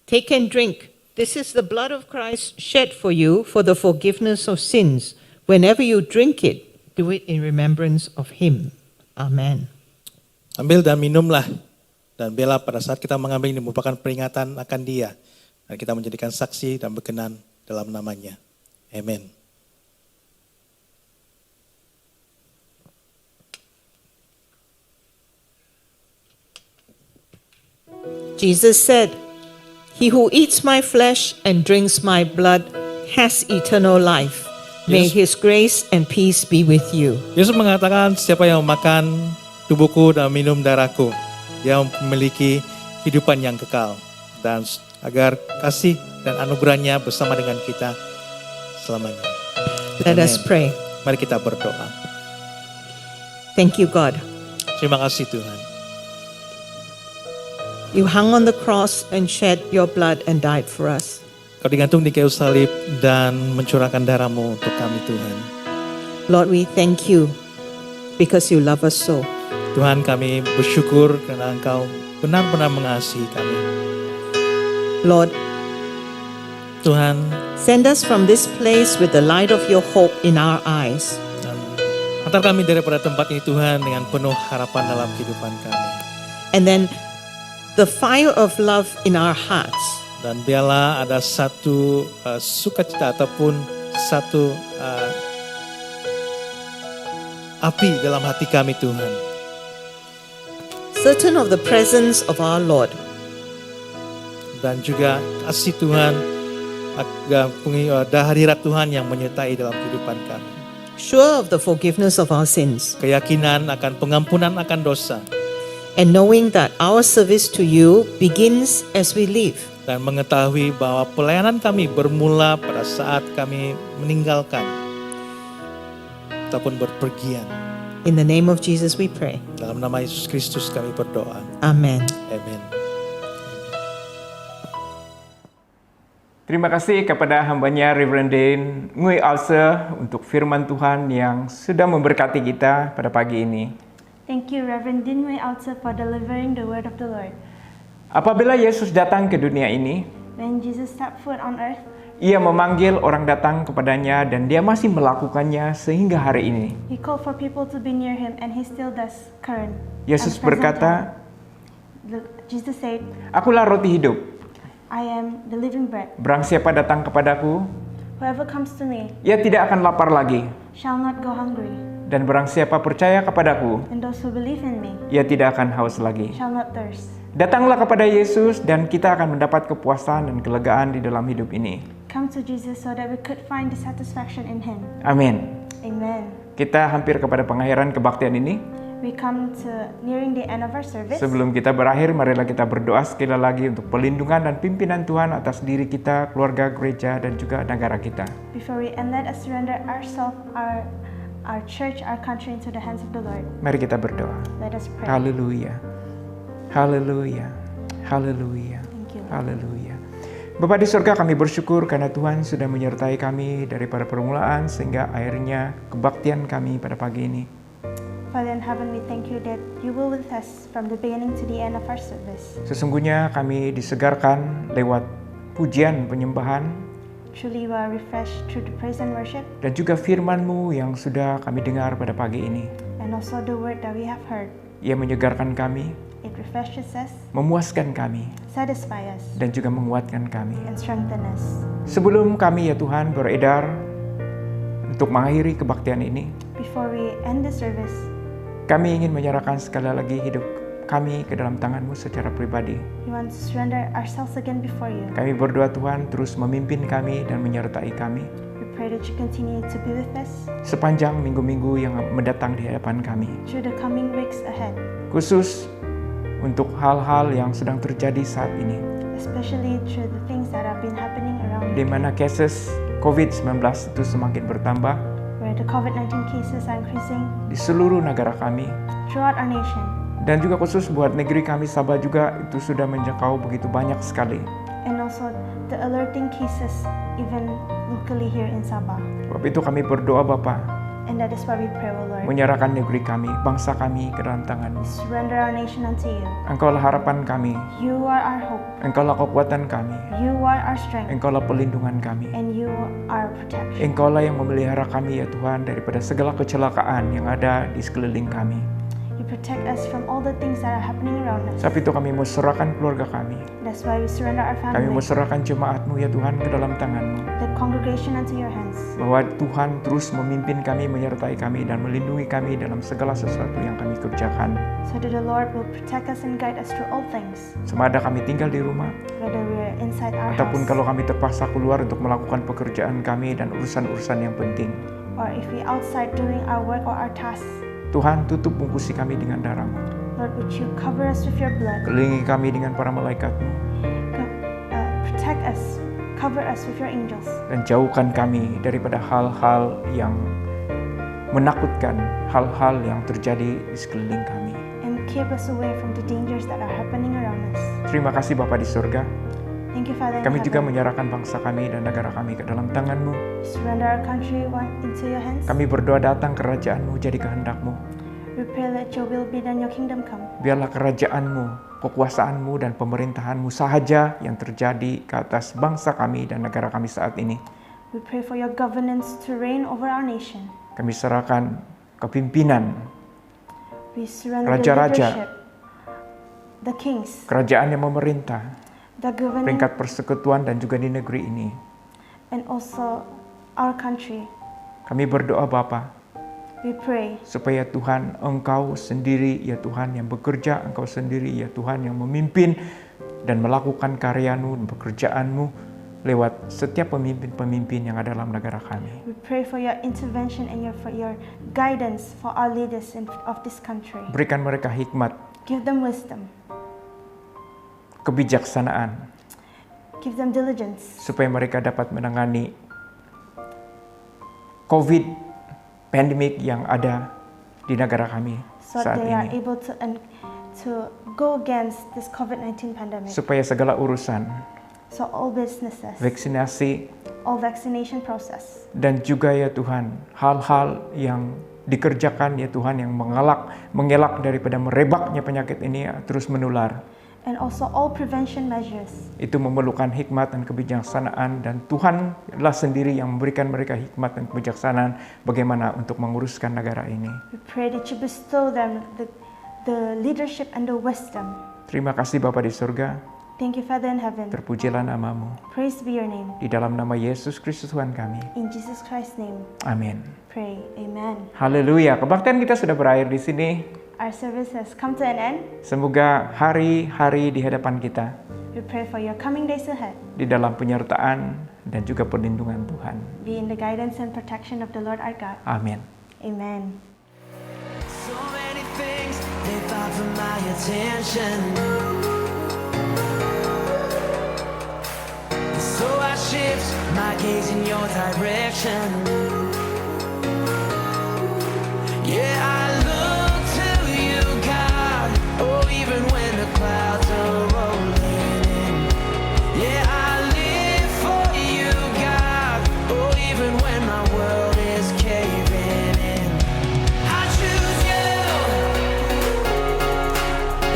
Take and drink. This is the blood of Christ shed for you for the forgiveness of sins. Whenever you drink it, do it in remembrance of Him. Amen. Ambil dan minumlah, dan biarlah pada saat kita mengambil ini merupakan peringatan akan Dia, dan kita menjadikan saksi dan berkenan dalam namanya. Amin. Jesus said, He who eats my flesh and drinks my blood has eternal life. May Yes. his grace and peace be with you. Yesus mengatakan siapa yang makan tubuhku dan minum darahku, dia memiliki kehidupan yang kekal. Dan agar kasih dan anugerahnya bersama dengan kita selamanya. Let us Amen. pray. Mari kita berdoa. Thank you, God. Terima kasih Tuhan. You hung on the cross and shed your blood and died for us. Kau digantung di kayu salib dan mencurahkan darahmu untuk kami Tuhan. Lord, we thank you because you love us so. Tuhan, kami bersyukur karena Engkau benar-benar mengasihi kami. Lord, Tuhan, send us from this place with the light of your hope in our eyes. dan antar kami daripada tempat ini Tuhan dengan penuh harapan dalam kehidupan kami. And then the fire of love in our hearts. Dan biarlah ada satu sukacita ataupun satu api dalam hati kami Tuhan. Certain of the presence of our Lord. Dan juga kasih Tuhan, hadirat Tuhan yang menyertai dalam kehidupan kami. Sure of the forgiveness of our sins. Keyakinan akan pengampunan akan dosa. And knowing that our service to you begins as we live. Dan mengetahui bahwa pelayanan kami bermula pada saat kami meninggalkan ataupun berpergian. In the name of Jesus we pray. Dalam nama Yesus Kristus kami berdoa. Amen. Amin. Terima kasih kepada hambanya Reverend Dane Ngui Alse untuk firman Tuhan yang sudah memberkati kita pada pagi ini. Thank you, Reverend Dinwei Alta, for delivering the word of the Lord. Apabila Yesus datang ke dunia ini, When Jesus stepped foot on earth, Ia memanggil orang datang kepadanya dan Dia masih melakukannya sehingga hari ini. He called for people to be near Him, and He still does current. Yesus and present berkata, time. Jesus said, "Akulah roti hidup. I am the living bread. Barang siapa datang kepadaku, Whoever comes to me ia tidak akan lapar lagi. shall not go hungry, Dan barang siapa percaya kepadaku, and those who believe in me ia tidak akan haus lagi." shall not thirst. Datanglah kepada Yesus dan kita akan mendapat kepuasan dan kelegaan di dalam hidup ini. Come to Jesus so that we could find the satisfaction in Him. Amin. Amen. Kita hampir kepada pengakhiran kebaktian ini. We come to nearing the end of our service. Sebelum kita berakhir, marilah kita berdoa sekali lagi untuk perlindungan dan pimpinan Tuhan atas diri kita, keluarga, gereja, dan juga negara kita. Before we end, let us surrender ourselves, our church, our country into the hands of the Lord. Mari kita berdoa. Let us pray. Haleluya. Haleluya. Haleluya. Thank you. Haleluya. Bapa di surga, kami bersyukur karena Tuhan sudah menyertai kami daripada permulaan sehingga akhirnya kebaktian kami pada pagi ini. Father in heaven, we thank you that you will with us from the beginning to the end of our service. Sesungguhnya kami disegarkan lewat pujian penyembahan Truly we are refreshed through the praise and worship, dan juga firman-Mu yang sudah kami dengar pada pagi ini. and also the word that we have heard. Ia menyegarkan kami, It refreshes us, memuaskan kami, satisfies us, dan juga menguatkan kami. and strengthens us. Sebelum kami ya Tuhan beredar untuk mengakhiri kebaktian ini, Before we end the service, kami ingin menyerahkan sekali lagi hidup kami ke dalam tangan-Mu secara pribadi. we want to surrender ourselves again before you. Kami berdoa Tuhan terus memimpin kami dan menyertai kami We pray that you continue to be with us sepanjang minggu-minggu yang mendatang di hadapan kami. through the coming weeks ahead, Khusus untuk hal-hal yang sedang terjadi saat ini, especially through the things that have been happening around di mana cases COVID-19 itu semakin bertambah where the COVID-19 cases are increasing di seluruh negara kami. throughout our nation. Dan juga khusus buat negeri kami Sabah juga itu sudah menjangkau begitu banyak sekali. And also the alerting cases even locally here in Sabah. Sebab itu kami berdoa Bapa, And that is why we pray, O Lord. menyerahkan negeri kami, bangsa kami ke dalam tangan-Mu. We surrender our nation unto you. Engkaulah harapan kami, You are our hope. Engkaulah kekuatan kami, You are our strength. Engkaulah pelindungan kami. And you are our protection. Engkaulah yang memelihara kami ya Tuhan daripada segala kecelakaan yang ada di sekeliling kami. You protect us from all the things that are happening around us. Sebab itu kami mau serahkan keluarga kami. That's why we surrender our Kami mau family, serahkan jemaat-Mu ya Tuhan ke dalam tangan-Mu. the congregation unto your hands. Bahwa Tuhan terus memimpin kami, menyertai kami, dan melindungi kami dalam segala sesuatu yang kami kerjakan. So that the Lord will protect us and guide us through all things. Semada kami tinggal di rumah, Whether we're in inside our Ataupun house, kalau kami terpaksa keluar untuk melakukan pekerjaan kami dan urusan-urusan yang penting. or if we outside doing our work or our tasks, Tuhan, tutup bungkusi kami dengan darah-Mu. Lord, would you cover us with your blood? Kelilingi kami dengan para malaikat-Mu. Protect us, cover us with your angels, Dan jauhkan kami daripada hal-hal yang menakutkan, hal-hal yang terjadi di sekeliling kami. and keep us away from the dangers that are happening around us. Terima kasih Bapa di surga. Thank you, Father in Kami juga heaven. menyerahkan bangsa kami dan negara kami ke dalam tangan-Mu. We surrender our country into your hands. Kami berdoa datang kerajaan-Mu jadi kehendak-Mu. We pray that your will be done, your kingdom come. Biarlah kerajaan-Mu, kekuasaan-Mu dan pemerintahan-Mu sahaja yang terjadi ke atas bangsa kami dan negara kami saat ini. We pray for your governance to reign over our nation. Kami serahkan kepimpinan, We surrender the Raja-raja. leadership, the kings, kerajaan yang memerintah, the government, peringkat persekutuan dan juga di negeri ini. and also our country. Kami berdoa Bapa, We pray supaya Tuhan Engkau sendiri ya Tuhan yang bekerja, Engkau sendiri ya Tuhan yang memimpin dan melakukan karya-Mu dan pekerjaan-Mu lewat setiap pemimpin-pemimpin yang ada dalam negara kami. We pray for your intervention and for your guidance for our leaders of this country. Berikan mereka hikmat, Give them wisdom. kebijaksanaan, Give them diligence supaya mereka dapat menangani COVID pandemik yang ada di negara kami so that saat they are ini. able to go against this COVID-19 pandemic. Supaya segala urusan, So all businesses, vaksinasi, all vaccination process, dan juga ya Tuhan, hal-hal yang dikerjakan ya Tuhan yang mengelak daripada merebaknya penyakit ini terus menular. and also all prevention measures. Itu memerlukan hikmat dan kebijaksanaan, dan Tuhanlah sendiri yang memberikan mereka hikmat dan kebijaksanaan bagaimana untuk menguruskan negara ini. We pray that you bestow them the leadership and the wisdom. Terima kasih Bapa di surga, Thank you, Father in heaven. terpujilah namamu. Praise be your name. Di dalam nama Yesus Kristus Tuhan kami. In Jesus Christ's name, Amin. pray. Amen. Haleluya. Kebaktian kita sudah berakhir di sini. Our service has come to an end. Semoga hari-hari di hadapan kita We pray for your coming days ahead. di dalam penyertaan dan juga perlindungan Tuhan. Be in the guidance and protection of the Lord our God. Amin. Amen. So many things they fight for my attention. So I shift my gaze in your direction. Yeah, I look to you, God. Oh, even when the clouds are rolling in. Yeah, I live for you, God. Oh, even when my world is caving in. I choose you.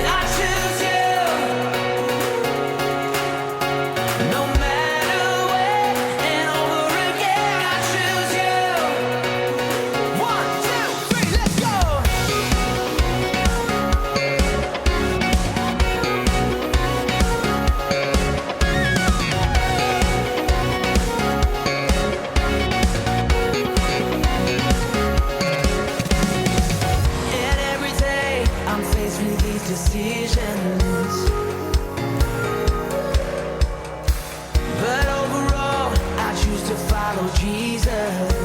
I choose you. No matter when and over again, I choose you. 1, 2, 3, let's go. And every day I'm faced with these decisions. But overall, I choose to follow Jesus.